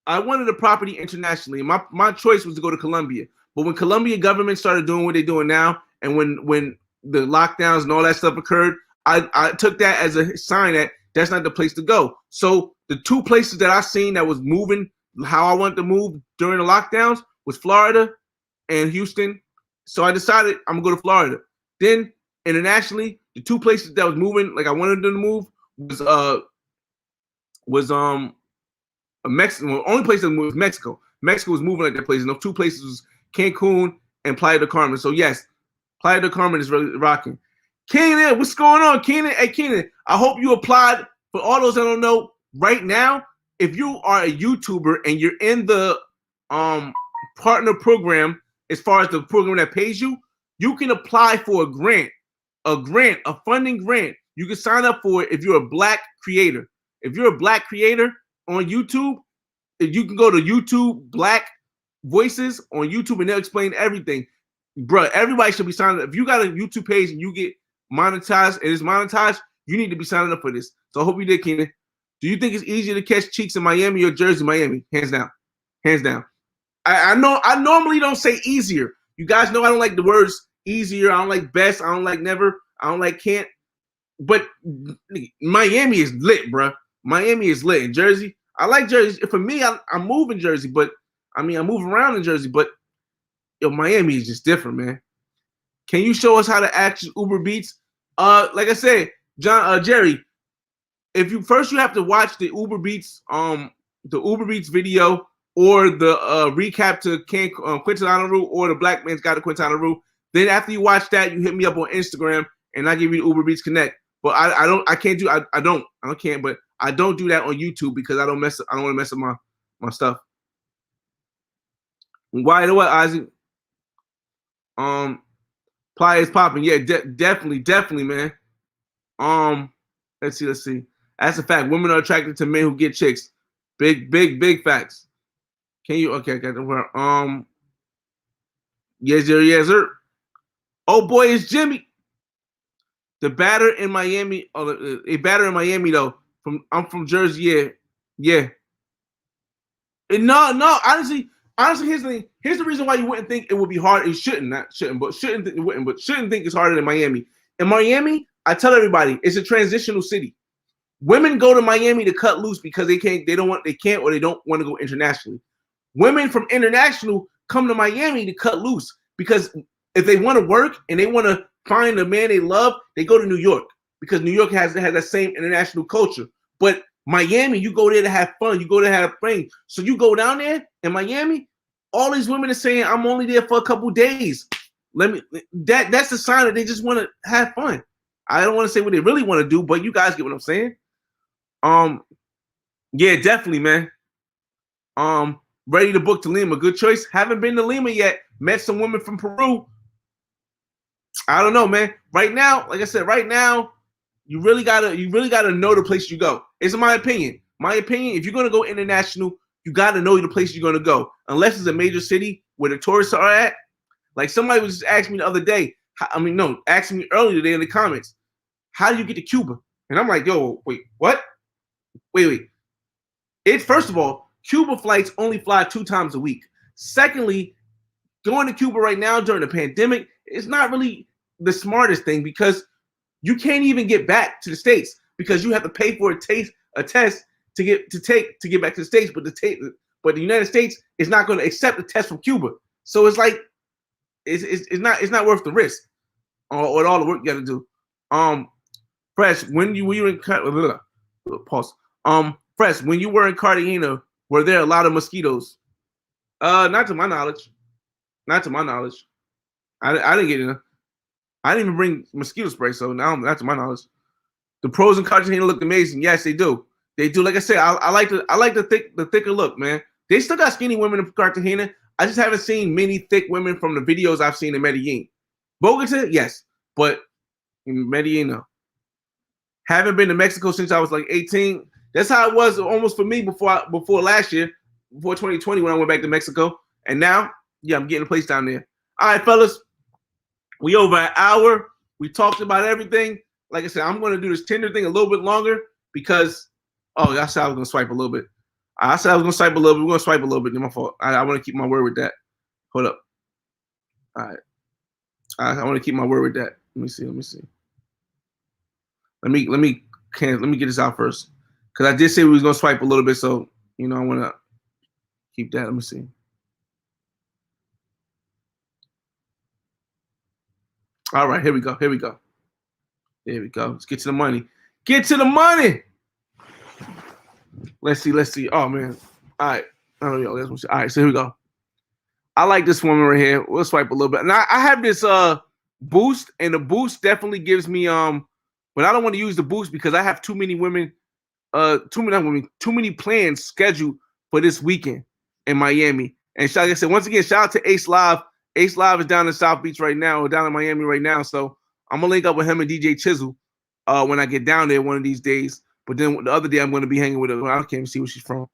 wanted a property internationally. My choice was to go to Colombia. But when Colombian government started doing what they're doing now, and when the lockdowns and all that stuff occurred, I took that as a sign that that's not the place to go. So the two places that I seen that was moving how I wanted to move during the lockdowns was Florida and Houston. So I decided I'm gonna go to Florida. Then internationally, the two places that was moving like I wanted them to move was Mexico. Well, only place that moved was Mexico. Mexico was moving like that place. And the two places was Cancun and Playa del Carmen. So yes, Playa del Carmen is really rocking. Keenan, what's going on, Keenan? Hey, Keenan, I hope you applied. For all those that don't know, right now, if you are a YouTuber and you're in the partner program, as far as the program that pays you, you can apply for a funding grant. You can sign up for it if you're a Black creator. If you're a Black creator on YouTube, if you can go to YouTube Black Voices on YouTube and they'll explain everything. Bro, everybody should be signing up. If you got a YouTube page and you get monetized and it's monetized, you need to be signing up for this. So I hope you did, Keenan. Do you think it's easier to catch cheeks in Miami or Jersey? Miami, hands down, hands down. I know I normally don't say easier. You guys know I don't like the words easier. I don't like best. I don't like never. I don't like can't. But Miami is lit, bro. Miami is lit. In Jersey, I like Jersey. For me, I move in Jersey, but I move around in Jersey. But yo, Miami is just different, man. Can you show us how to act Uber Beats? Like I said, Jerry, if you have to watch the Uber Beats video or the recap to Quintana Roo or the Black Man's Guide to Quintana Roo. Then after you watch that, you hit me up on Instagram and I give you the Uber Beats Connect. But I don't do that on YouTube because I don't want to mess up my stuff. Why what, Isaac? Playa is popping. Yeah, definitely, man. Let's see. That's a fact. Women are attracted to men who get chicks. Big facts. Can you? Okay. Yes, sir. Oh boy, it's Jimmy. The batter in Miami. A batter in Miami though. I'm from Jersey. Yeah. And no. Honestly, here's the thing. Here's the reason why you wouldn't think it would be hard. It shouldn't think it's harder than Miami. In Miami, I tell everybody it's a transitional city. Women go to Miami to cut loose because they can't, or they don't want to go internationally. Women from international come to Miami to cut loose because if they want to work and they want to find a man they love, they go to New York because New York has that same international culture. But Miami, you go there to have fun. You go there to have friends. So you go down there in Miami, all these women are saying, I'm only there for a couple days. That's a sign that they just want to have fun. I don't want to say what they really want to do, but you guys get what I'm saying. Yeah, definitely, man. Ready to book to Lima. Good choice. Haven't been to Lima yet. Met some women from Peru. I don't know, man. Right now, like I said, you really gotta know the place you go. It's my opinion. If you're gonna go international, you gotta know the place you're gonna go. Unless it's a major city where the tourists are at. Like somebody was just asking me the other day. Asking me earlier today in the comments. How do you get to Cuba? And I'm like, yo, wait, what? Wait. First of all, Cuba flights only fly 2 times a week. Secondly, going to Cuba right now during the pandemic is not really the smartest thing because you can't even get back to the States because you have to pay for a test to get back to the States. But the United States is not going to accept the test from Cuba. So it's like it's not worth the risk or all the work you got to do. Fresh, when you were in pause. Fresh, when you were in Cartagena, were there a lot of mosquitoes? Not to my knowledge. I didn't get it. I didn't even bring mosquito spray, so now not to my knowledge. The pros in Cartagena look amazing. Yes, they do. They do. Like I said, I like the thicker look, man. They still got skinny women in Cartagena. I just haven't seen many thick women from the videos I've seen in Medellin. Bogota, yes, but in Medellin, no. Haven't been to Mexico since I was like 18. That's how it was almost for me before last year, before 2020 when I went back to Mexico. And now, yeah, I'm getting a place down there. All right, fellas, we over an hour. We talked about everything. Like I said, I'm going to do this Tinder thing a little bit longer because, I said I was going to swipe a little bit. I said I was going to swipe a little bit. We're going to swipe a little bit. It's my fault. I want to keep my word with that. Hold up. All right. I want to keep my word with that. Let me see. Let me Let me get this out first. Because I did say we was going to swipe a little bit, so, I want to keep that. Let me see. All right, here we go. Here we go. There we go. Let's get to the money. Get to the money. Let's see. Let's see. Oh, man. All right. Oh, yo, all right, so here we go. I like this woman right here. We'll swipe a little bit. Now I have this boost, and the boost definitely gives me but I don't want to use the boost because I have too many women, too many plans scheduled for this weekend in Miami. And like I said, once again, shout out to Ace Live. Ace Live is down in South Beach right now, or down in Miami right now. So I'm gonna link up with him and DJ Chisel when I get down there one of these days. But then the other day I'm gonna be hanging with her. I can't even see where she's from.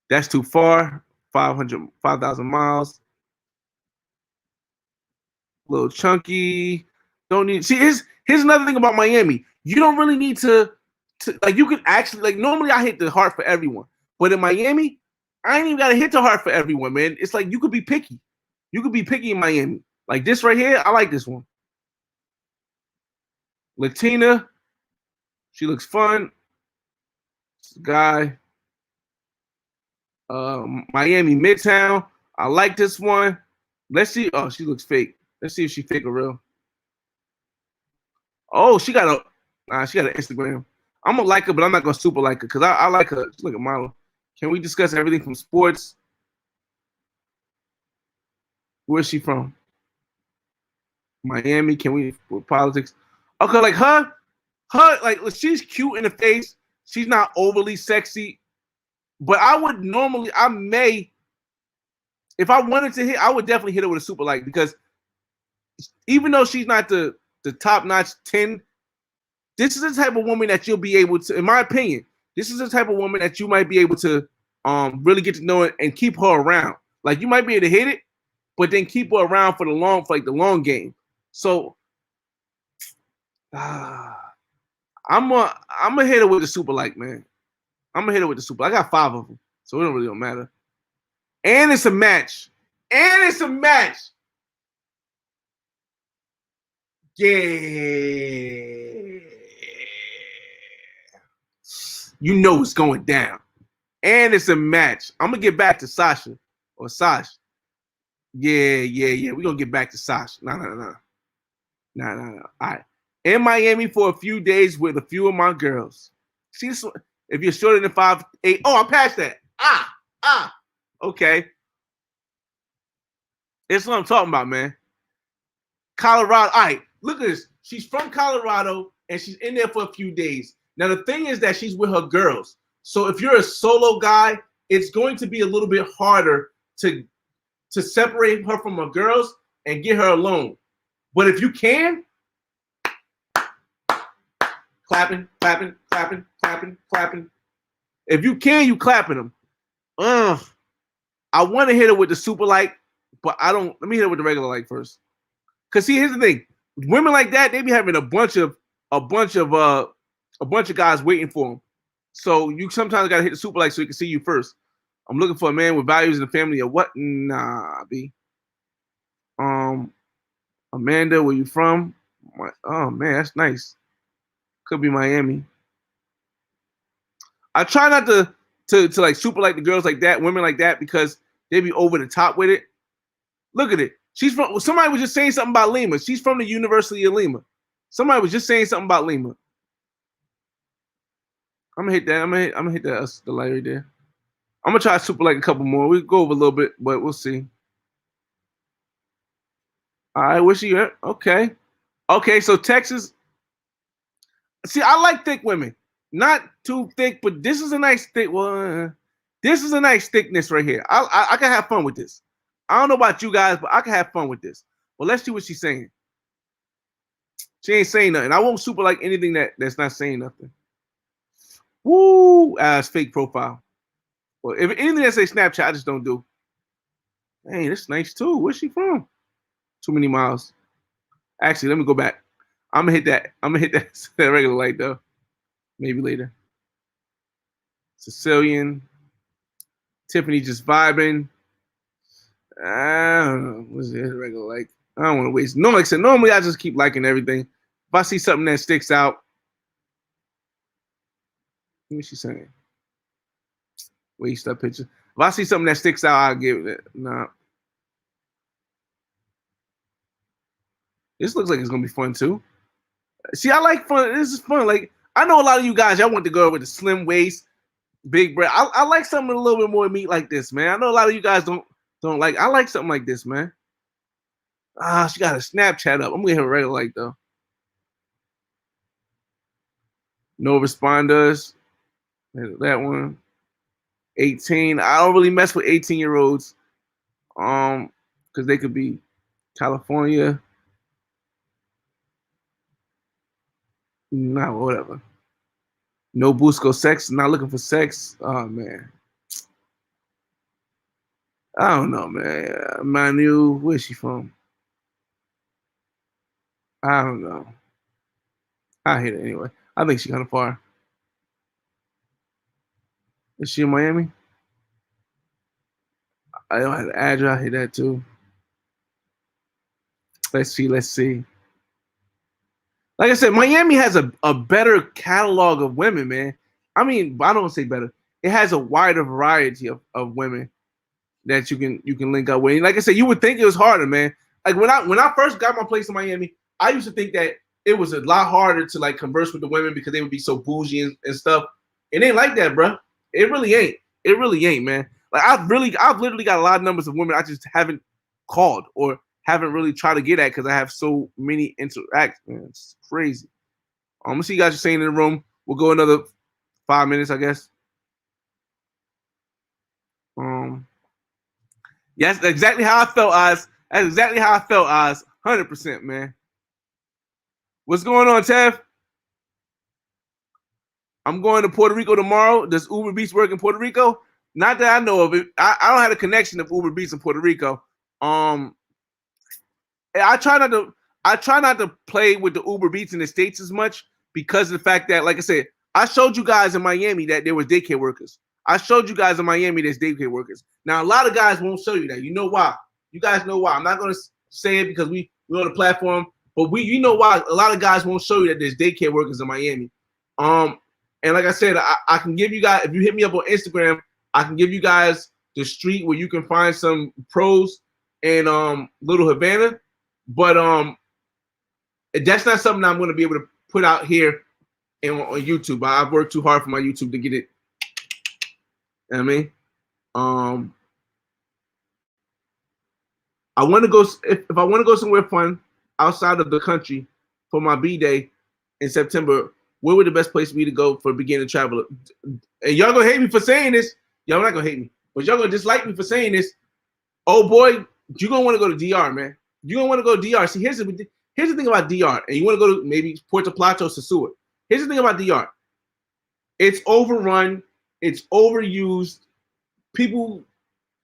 That's too far. 5,000 miles. A little chunky. Don't need. See, here's another thing about Miami. You don't really need to like. You can actually like. Normally, I hit the heart for everyone, but in Miami, I ain't even gotta hit the heart for everyone, man. It's like you could be picky. You could be picky in Miami. Like this right here, I like this one. Latina. She looks fun. Guy. Miami Midtown. I like this one. Let's see. Oh, she looks fake. Let's see if she fake or real. Oh, she got an Instagram. I'm gonna like her, but I'm not gonna super like her because I like her. She's like a model. Can we discuss everything from sports? Where's she from? Miami. Can we politics? Okay, like her like she's cute in the face. She's not overly sexy. But I may, if I wanted to hit, I would definitely hit her with a super like because even though she's not the top notch 10, this is the type of woman that you'll be able to, in my opinion, this is the type of woman that you might be able to really get to know it and keep her around. Like you might be able to hit it, but then keep her around for the long game. So I'm gonna hit her with the super like, man. I'm gonna hit her with the super. I got 5 of them, so it don't really matter. And it's a match. Yeah. You know it's going down. And it's a match. I'm gonna get back to Sasha or Sash. Yeah. We're gonna get back to Sasha. No. All right. In Miami for a few days with a few of my girls. See, if you're shorter than 5'8", oh, I'm past that. Okay. That's what I'm talking about, man. Colorado. All right, look at this. She's from Colorado, and she's in there for a few days. Now, the thing is that she's with her girls. So if you're a solo guy, it's going to be a little bit harder to separate her from her girls and get her alone. But if you can, clapping. If you can, you clapping them. I want to hit her with the super like, but I don't. Let me hit her with the regular like first. Cause see, here's the thing: women like that, they be having a bunch of guys waiting for them. So you sometimes gotta hit the super like so he can see you first. I'm looking for a man with values in the family or what? Nah, B. Amanda, where you from? Oh man, that's nice. Could be Miami. I try not to like super like the girls like that, women like that, because they be over the top with it. Look at it. She's from. Somebody was just saying something about Lima. She's from the University of Lima. Somebody was just saying something about Lima. I'm gonna hit that. I'm gonna hit that the light right there. I'm gonna try super like a couple more. We go over a little bit, but we'll see. All right, where's she at? Okay. So Texas. See, I like thick women. Not too thick, but this is a nice thick one. This is a nice thickness right here. I can have fun with this. I don't know about you guys, but I can have fun with this. Well, let's see what she's saying. She ain't saying nothing. I won't super like anything that's not saying nothing. Woo! It's fake profile. Well, if anything that say Snapchat, I just don't do. Hey, this is nice too. Where's she from? Too many miles. Actually, let me go back. I'm gonna hit that that regular light though. Maybe later. Sicilian. Tiffany just vibing. I don't know. What's it regular like? I don't want to waste. Normally I just keep liking everything. I see something that sticks out, what is she saying? Waste that picture. If I see something that sticks out, I'll give it. No, this looks like it's gonna be fun too. See, I like fun. This is fun. Like I know a lot of you guys, y'all want to go with the slim waist, big breast. I like something a little bit more meat like this, man. I know a lot of you guys don't like. I like something like this, man. Ah, she got a Snapchat up. I'm gonna hit her regular like though. No responders. That one. 18. I don't really mess with 18-year-olds. Because they could be California. Nah, whatever. No Busco sex. Not looking for sex. Oh man. I don't know, man. Manu, where's she from? I don't know. I hate it anyway. I think she's kind of far. Is she in Miami? I don't have the address. I hate that too. Let's see. Let's see. Like I said, Miami has a better catalog of women, man. I mean, I don't say better. It has a wider variety of women that you can link up with. And like I said, you would think it was harder, man. Like when I first got my place in Miami, I used to think that it was a lot harder to like converse with the women because they would be so bougie and stuff. It ain't like that, bro. It really ain't. It really ain't, man. Like I've literally got a lot of numbers of women I just haven't called or haven't really tried to get at because I have so many interactions. Man, it's crazy. I'm gonna see you guys are saying in the room. We'll go another 5 minutes, I guess. Um, yes, that's exactly how I felt, Oz. That's exactly how I felt, Oz. 100%, man. What's going on, Tev? I'm going to Puerto Rico tomorrow. Does Uber Beats work in Puerto Rico? Not that I know of it. I don't have a connection of Uber Beats in Puerto Rico. Um, I try not to play with the Uber Beats in the States as much because of the fact that, like I said, I showed you guys in Miami that there was daycare workers. I showed you guys in Miami there's daycare workers. Now a lot of guys won't show you that. You know why? You guys know why. I'm not gonna say it because we're on the platform, but you know why a lot of guys won't show you that there's daycare workers in Miami. Um, and like I said, I can give you guys, if you hit me up on Instagram, I can give you guys the street where you can find some pros in Little Havana. But that's not something I'm going to be able to put out here on YouTube. I've worked too hard for my YouTube to get it. You know what I mean, I want to go if I want to go somewhere fun outside of the country for my B-day in September. Where would the best place be to go for a beginner traveler? And y'all gonna hate me for saying this. Y'all not gonna hate me, but y'all gonna dislike me for saying this. Oh boy, you gonna want to go to DR, man. You gonna want to go to DR. See, here's the thing about DR, and you want to go to maybe Puerto Plata or Sosua. Here's the thing about DR. It's overrun. It's overused. People,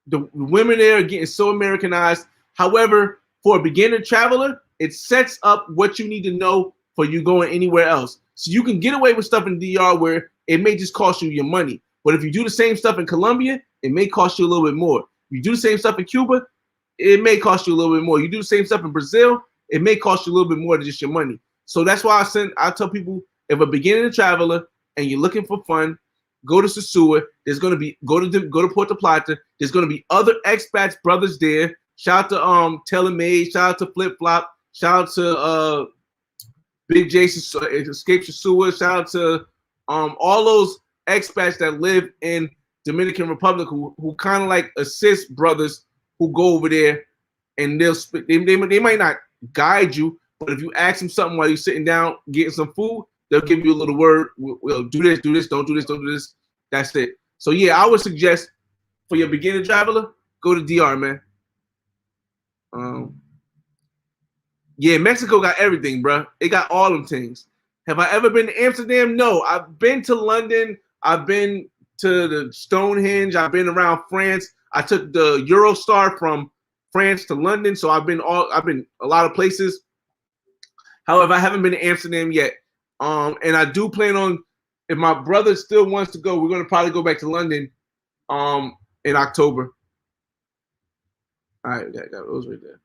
the women there are getting so Americanized. However, for a beginner traveler, it sets up what you need to know for you going anywhere else. So you can get away with stuff in DR where it may just cost you your money. But if you do the same stuff in Colombia, it may cost you a little bit more. If you do the same stuff in Cuba, it may cost you a little bit more. You do the same stuff in Brazil, it may cost you a little bit more than just your money. So that's why I tell people, if a beginner traveler and you're looking for fun, go to Sosua. There's gonna be go to Puerto Plata. There's gonna be other expats brothers there. Shout out to TaylorMade. Shout out to Flip Flop. Shout out to Big Jason Escape Sosua. Shout out to all those expats that live in Dominican Republic who kind of like assist brothers who go over there, and they might not guide you, but if you ask them something while you're sitting down getting some food, they'll give you a little word. We'll do this, don't do this, don't do this. That's it. So yeah, I would suggest for your beginner traveler, go to DR, man. Yeah, Mexico got everything, bro. It got all them things. Have I ever been to Amsterdam? No. I've been to London. I've been to the Stonehenge. I've been around France. I took the Eurostar from France to London, so I've been a lot of places. However, I haven't been to Amsterdam yet. And I do plan on, if my brother still wants to go, we're gonna probably go back to London in October. All right, got those right there.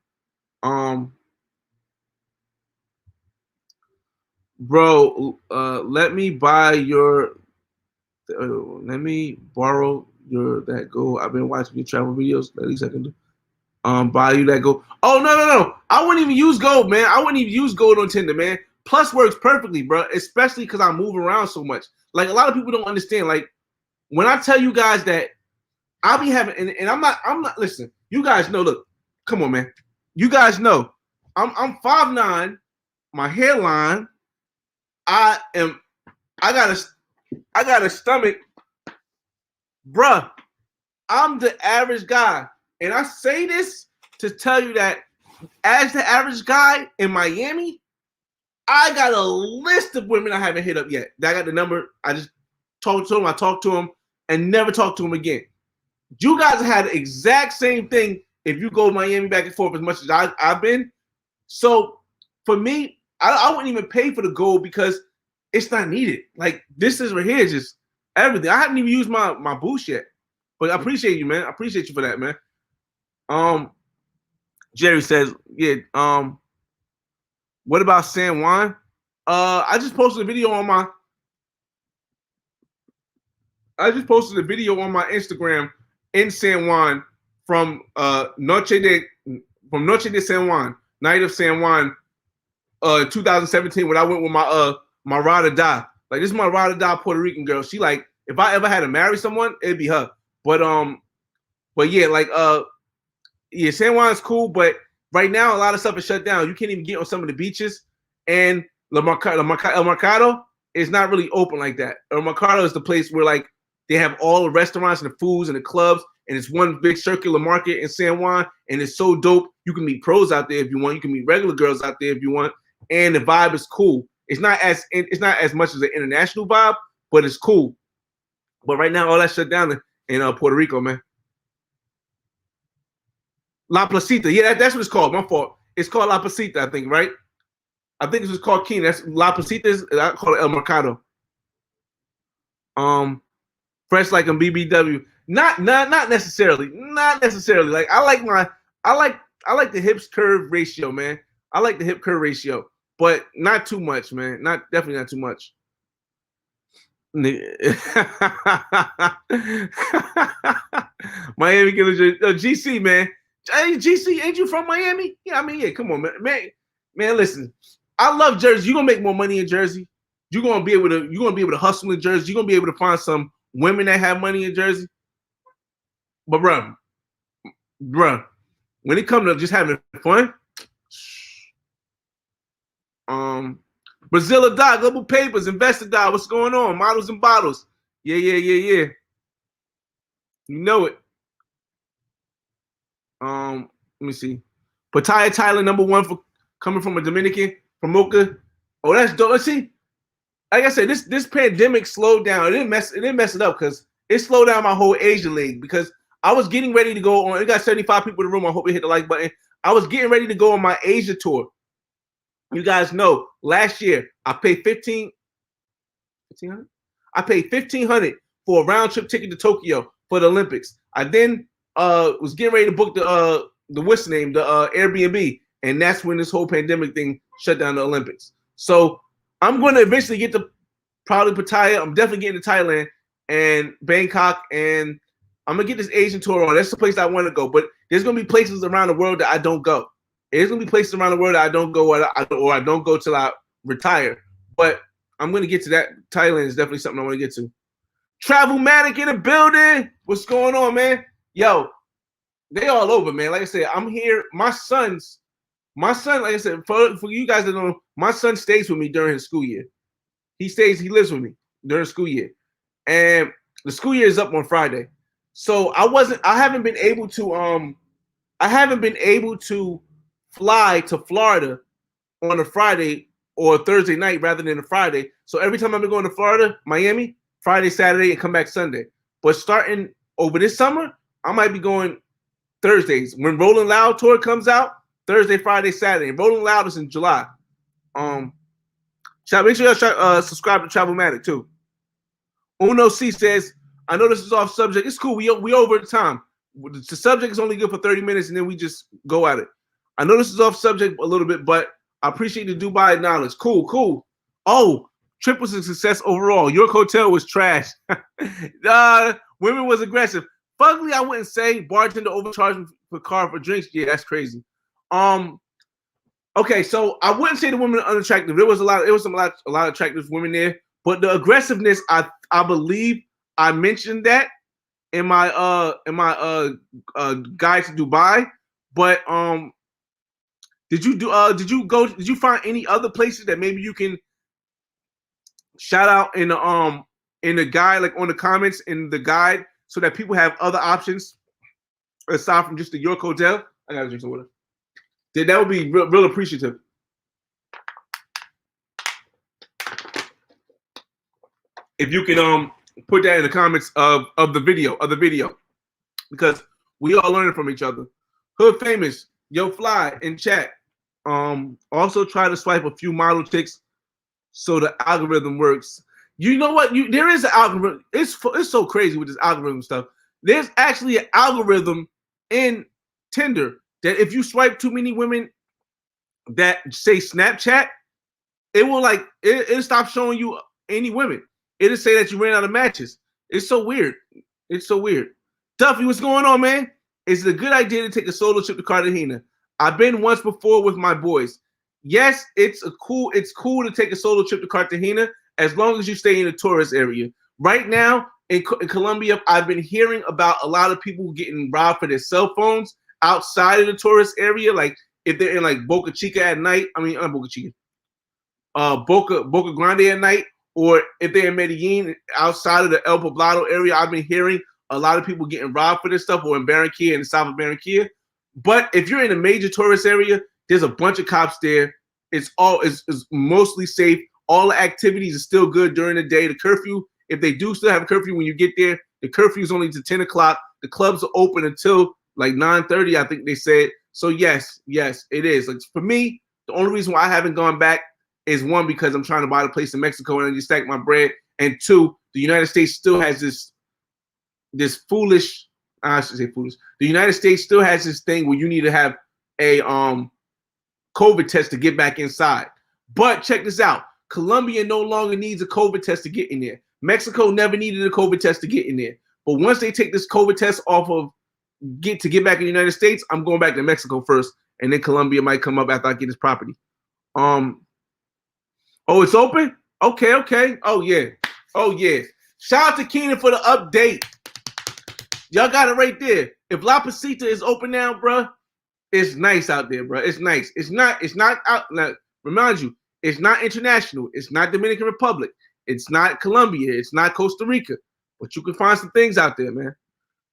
bro. Let me buy your. Let me borrow your that go. I've been watching your travel videos. At least I can do. Buy you that gold. Oh no. I wouldn't even use gold, man. I wouldn't even use gold on Tinder, man. Plus works perfectly, bro. Especially because I move around so much. Like a lot of people don't understand. Like when I tell you guys that I'll be having, and I'm not. Listen, you guys know. Look, come on, man. You guys know. I'm 5'9". My hairline. I am. I got a. I got a stomach, bruh. I'm the average guy, and I say this to tell you that as the average guy in Miami, I got a list of women I haven't hit up yet. I got the number. I just talked to them. I talked to them and never talked to them again. You guys had the exact same thing if you go to Miami back and forth as much as I've been. So for me, I wouldn't even pay for the gold because it's not needed. Like this is right here, just everything. I haven't even used my boost yet. But I appreciate you, man. I appreciate you for that, man. Jerry says, yeah, what about San Juan? I just posted a video on my Instagram in San Juan from Noche de San Juan, Night of San Juan, 2017 when I went with my ride or die. Like this is my ride or die Puerto Rican girl. She like if I ever had to marry someone, it'd be her. But yeah, like yeah, San Juan is cool, but right now a lot of stuff is shut down. You can't even get on some of the beaches, and El Mercado is not really open like that. El Mercado is the place where like they have all the restaurants and the foods and the clubs, and it's one big circular market in San Juan, and it's so dope. You can meet pros out there if you want. You can meet regular girls out there if you want, and the vibe is cool. It's not as much as an international vibe, but it's cool. But right now, all that shut down in Puerto Rico, man. La Placita. Yeah, that's what it's called. My fault. It's called La Placita, I think, right? I think it's just called King. That's La Placita. I call it El Mercado. Fresh like a BBW. Not necessarily. Not necessarily. Like I like the hips curve ratio, man. I like the hip curve ratio, but not too much, man. Definitely not too much. Miami Killer GC, man. Hey, GC, ain't you from Miami? Yeah, I mean, yeah, come on, man, listen. I love Jersey. You're gonna make more money in Jersey. You're gonna be able to hustle in Jersey. You're gonna be able to find some women that have money in Jersey. But bruh, when it comes to just having fun, Brazil Dot, Global Papers, Investor Dot, what's going on? Models and bottles. Yeah. You know it. Let me see. Pattaya, Thailand, #1 for coming from a Dominican from Mocha. Oh, that's dope. Let's see. Like I said, this pandemic slowed down. It didn't mess it up because it slowed down my whole Asia league because I was getting ready to go on. We got 75 people in the room. I hope you hit the like button. I was getting ready to go on my Asia tour. You guys know last year I paid $1,500. I paid $1,500 for a round trip ticket to Tokyo for the Olympics. I then was getting ready to book the what's name, the Airbnb, and that's when this whole pandemic thing shut down the Olympics. So I'm going to eventually get to probably Pattaya. I'm definitely getting to Thailand and Bangkok, and I'm gonna get this Asian tour on. That's the place I want to go. But there's gonna be places around the world that I don't go. There's gonna be places around the world that I don't go, or I don't go till I retire. But I'm gonna get to that. Thailand is definitely something I want to get to. Travelmatic in the building. What's going on, man? Yo, they all over, man. Like I said, I'm here. My son, like I said, for you guys that don't know, my son stays with me during his school year. He lives with me during school year. And the school year is up on Friday. So I haven't been able to fly to Florida on a Friday or a Thursday night rather than a Friday. So every time I've been going to Florida, Miami, Friday, Saturday, and come back Sunday. But starting over this summer, I might be going Thursdays. When Rolling Loud tour comes out, Thursday, Friday, Saturday. Rolling Loud is in July. Make sure y'all subscribe to Travelmatic too. Uno C says, I know this is off subject. It's cool. We over the time. The subject is only good for 30 minutes, and then we just go at it. I know this is off subject a little bit, but I appreciate the Dubai knowledge. Cool. Oh, trip was a success overall. York Hotel was trash. Women was aggressive. Fugly, I wouldn't say. Bartender overcharged for car for drinks. Yeah, that's crazy. Okay, so I wouldn't say the women are unattractive. There was a lot of attractive women there, but the aggressiveness, I believe I mentioned that in my guide to Dubai. But did you find any other places that maybe you can shout out in the guide, like on the comments in the guide, so that people have other options aside from just the York Hotel? I gotta drink some water. That would be real appreciative. If you can put that in the comments of the video, because we all learning from each other. Hood Famous, Yo Fly in chat. Also try to swipe a few model chicks so the algorithm works. You know what? There is an algorithm. It's so crazy with this algorithm stuff. There's actually an algorithm in Tinder that if you swipe too many women that say Snapchat, it will it'll stop showing you any women. It'll say that you ran out of matches. It's so weird. It's so weird. Duffy, what's going on, man? Is it a good idea to take a solo trip to Cartagena? I've been once before with my boys. Yes, it's cool to take a solo trip to Cartagena as long as you stay in the tourist area. Right now in Colombia, I've been hearing about a lot of people getting robbed for their cell phones outside of the tourist area. Like if they're in like Boca Chica at night, not Boca Chica, Boca Grande at night, or if they're in Medellin outside of the El Poblado area, I've been hearing a lot of people getting robbed for this stuff, or in Barranquilla, in the south of Barranquilla. But if you're in a major tourist area, there's a bunch of cops there. It's mostly safe. All the activities are still good during the day. The curfew, if they do still have a curfew when you get there, the curfew is only to 10 o'clock. The clubs are open until like 9:30, I think they said. So yes, it is. Like for me, the only reason why I haven't gone back is one, because I'm trying to buy a place in Mexico and I just stack my bread, and two, the United States still has this foolish. I should say foolish. The United States still has this thing where you need to have a COVID test to get back inside. But check this out. Colombia no longer needs a COVID test to get in there. Mexico never needed a COVID test to get in there. But once they take this COVID test off of get back in the United States, I'm going back to Mexico first, and then Colombia might come up after I get this property. Oh, it's open? Okay. Oh yeah. Shout out to Keenan for the update. Y'all got it right there. If La Pasita is open now, bruh, it's nice out there, bruh. It's nice. It's not out. Now, remind you, it's not international. It's not Dominican Republic. It's not Colombia. It's not Costa Rica. But you can find some things out there, man.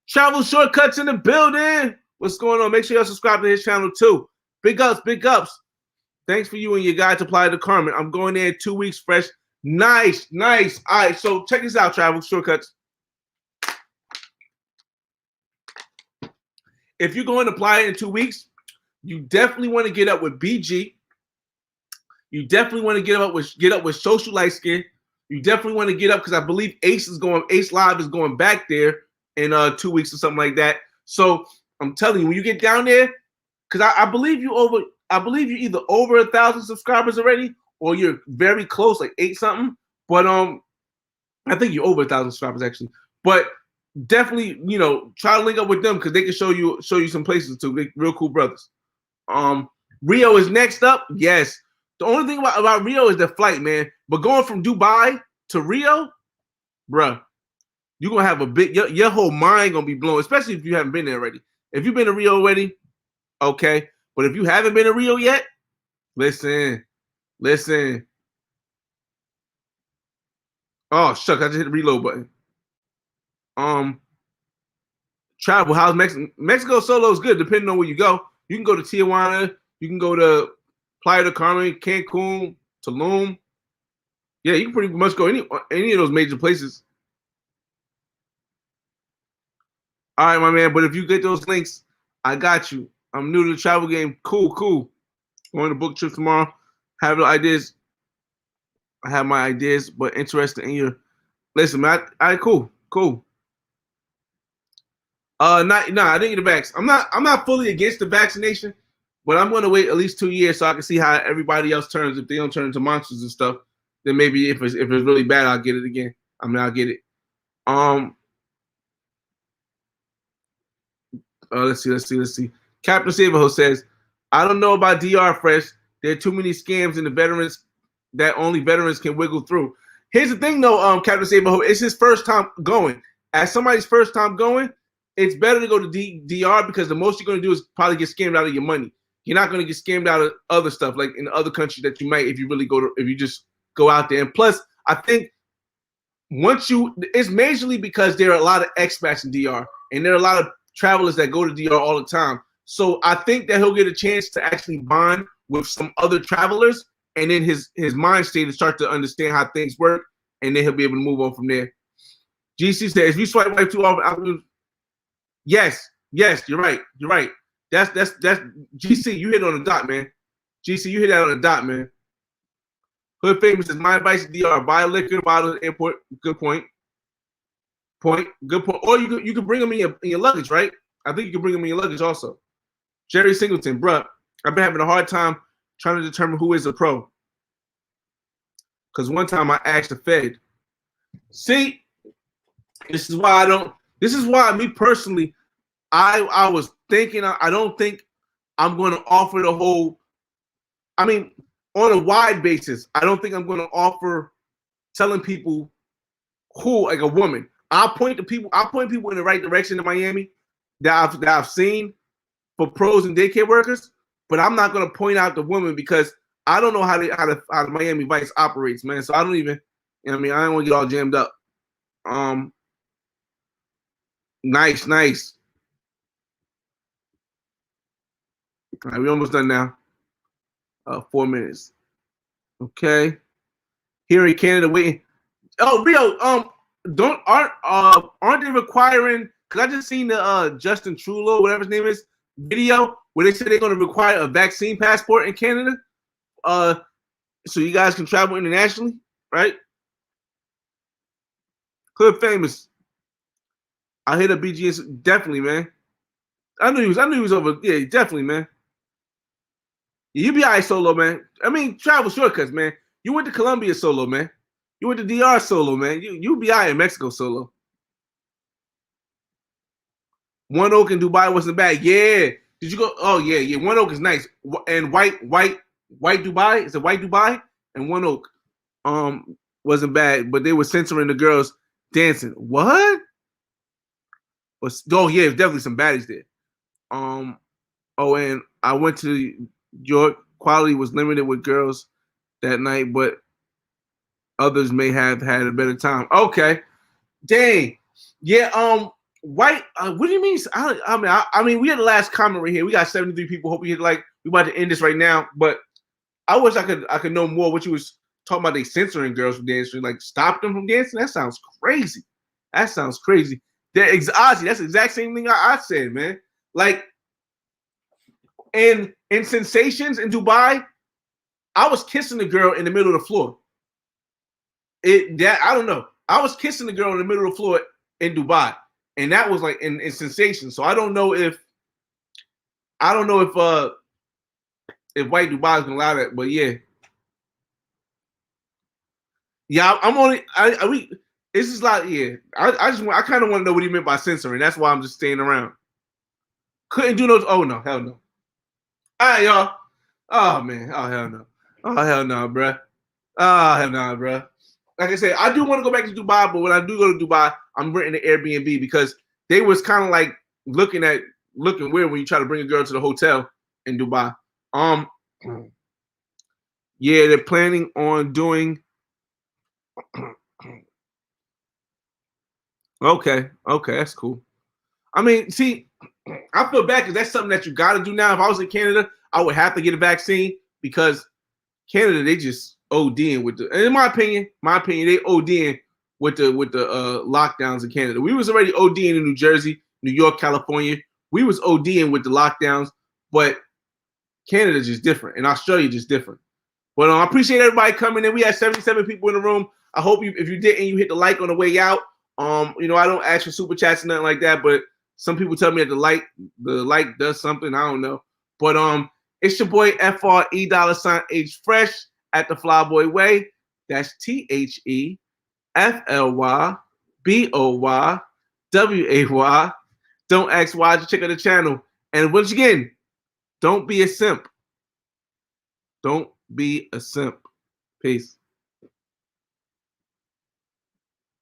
Travel Shortcuts in the building. What's going on? Make sure y'all subscribe to his channel too. Big ups. Thanks for you and your guide to apply to Carmen. I'm going there in 2 weeks fresh. Nice. All right, so check this out, Travel Shortcuts. If you're going to apply it in 2 weeks, you definitely want to get up with BG. You definitely want to get up with Social Light Skin. You definitely want to get up because I believe Ace Live is going back there in 2 weeks or something like that. So I'm telling you, when you get down there, because I believe you're either over 1,000 subscribers already, or you're very close, like 8 something. But I think you're over 1,000 subscribers actually. But definitely, try to link up with them because they can show you some places too. They're real cool brothers. Rio is next up. Yes. The only thing about Rio is the flight, man. But going from Dubai to Rio, bruh, you're gonna have your whole mind gonna be blown, especially if you haven't been there already. If you've been to Rio already, okay. But if you haven't been to Rio yet, listen. Oh shucks, I just hit the reload button. Travel. How's Mexico? Mexico solo is good, depending on where you go. You can go to Tijuana. You can go to Playa del Carmen, Cancun, Tulum. Yeah, you can pretty much go any of those major places. All right, my man. But if you get those links, I got you. I'm new to the travel game. Cool. Going to book trip tomorrow. Have the ideas. I have my ideas, but interested in your. Listen, man. All right, cool. I didn't get the vax. I'm not fully against the vaccination, but I'm going to wait at least 2 years so I can see how everybody else turns if they don't turn into monsters and stuff. then maybe if it's really bad, I'll get it again. I mean, I'll get it. Let's see. Captain Saberho says, I don't know about DR Fresh. There are too many scams in the veterans that only veterans can wiggle through. Here's the thing, though, Captain Saberho, it's his first time going. As somebody's first time going, it's better to go to DR because the most you're going to do is probably get scammed out of your money. You're not going to get scammed out of other stuff like in other countries that you might if you just go out there. And plus, I think it's majorly because there are a lot of expats in DR and there are a lot of travelers that go to DR all the time. So I think that he'll get a chance to actually bond with some other travelers, and then his mind state to start to understand how things work, and then he'll be able to move on from there. GC says, if you swipe right too often, yes, you're right. That's GC. You hit on the dot, man. GC, you hit that on the dot, man. Hood Famous says, my advice to DR: buy a liquor bottle at the airport. Good point. Good point. Or you can bring them in your luggage, right? I think you can bring them in your luggage also. Jerry Singleton, bruh, I've been having a hard time trying to determine who is a pro. Because one time I asked the Fed. See, this is why me personally, I was thinking I don't think I'm going to offer the whole. I mean, on a wide basis, I don't think I'm going to offer telling people who, like a woman. I'll point people in the right direction in Miami that I've seen for pros and daycare workers, but I'm not going to point out the woman because I don't know how the Miami Vice operates, man. So I don't even. I don't want to get all jammed up. Nice. All right, we almost done now. 4 minutes. Okay. Here in Canada, waiting. Oh, Rio, aren't they requiring? Because I just seen the Justin Trudeau, whatever his name is, video where they said they're going to require a vaccine passport in Canada, so you guys can travel internationally, right? Hood Famous. I hit a BGS definitely, man. I knew he was over. Yeah, definitely, man. You be all right solo, man. I mean, travel shortcuts, man. You went to Colombia solo, man. You went to DR solo, man. You be all right in Mexico solo. One Oak in Dubai wasn't bad. Yeah. Did you go? Oh, yeah. One Oak is nice. And white Dubai. It's a white Dubai. And One Oak wasn't bad, but they were censoring the girls dancing. What? Oh, yeah, there's definitely some baddies there. Oh, and I went to York. Quality was limited with girls that night, but others may have had a better time. Okay. Dang. Yeah, white. What do you mean? I mean, we had the last comment right here. We got 73 people. Hope we hit we about to end this right now. But I wish I could know more. What you was talking about? They censoring girls from dancing, like stop them from dancing. That sounds crazy. Ozzy, that's the exact same thing I said, man. Like, in Sensations in Dubai, I was kissing the girl in the middle of the floor. I don't know. I was kissing the girl in the middle of the floor in Dubai, and that was like in Sensations. So I don't know if white Dubai is gonna allow that, but yeah. Yeah, this is like, yeah. I kind of want to know what he meant by censoring. That's why I'm just staying around. Couldn't do no. Oh no, hell no. All right, y'all. Oh man. Oh hell no. Oh hell no, bruh. Oh hell no, bruh. Like I said, I do want to go back to Dubai, but when I do go to Dubai, I'm renting an Airbnb because they was kind of like looking weird when you try to bring a girl to the hotel in Dubai. Yeah, they're planning on doing. Okay, that's cool. I mean, see, I feel bad because that's something that you got to do now. If I was in Canada, I would have to get a vaccine because Canada, they just ODing with in my opinion, they ODing with the lockdowns in Canada. We was already ODing in New Jersey, New York, California. We was ODing with the lockdowns, but Canada's just different, and Australia just different. But I appreciate everybody coming in. We had 77 people in the room. I hope if you didn't, you hit the like on the way out. I don't ask for super chats or nothing like that, but some people tell me that the like does something. I don't know. But it's your boy FRE $H Fresh at the Flyboy Way. That's THEFLYBOYWAY. Don't ask why, just check out the channel. And once again, don't be a simp. Don't be a simp. Peace.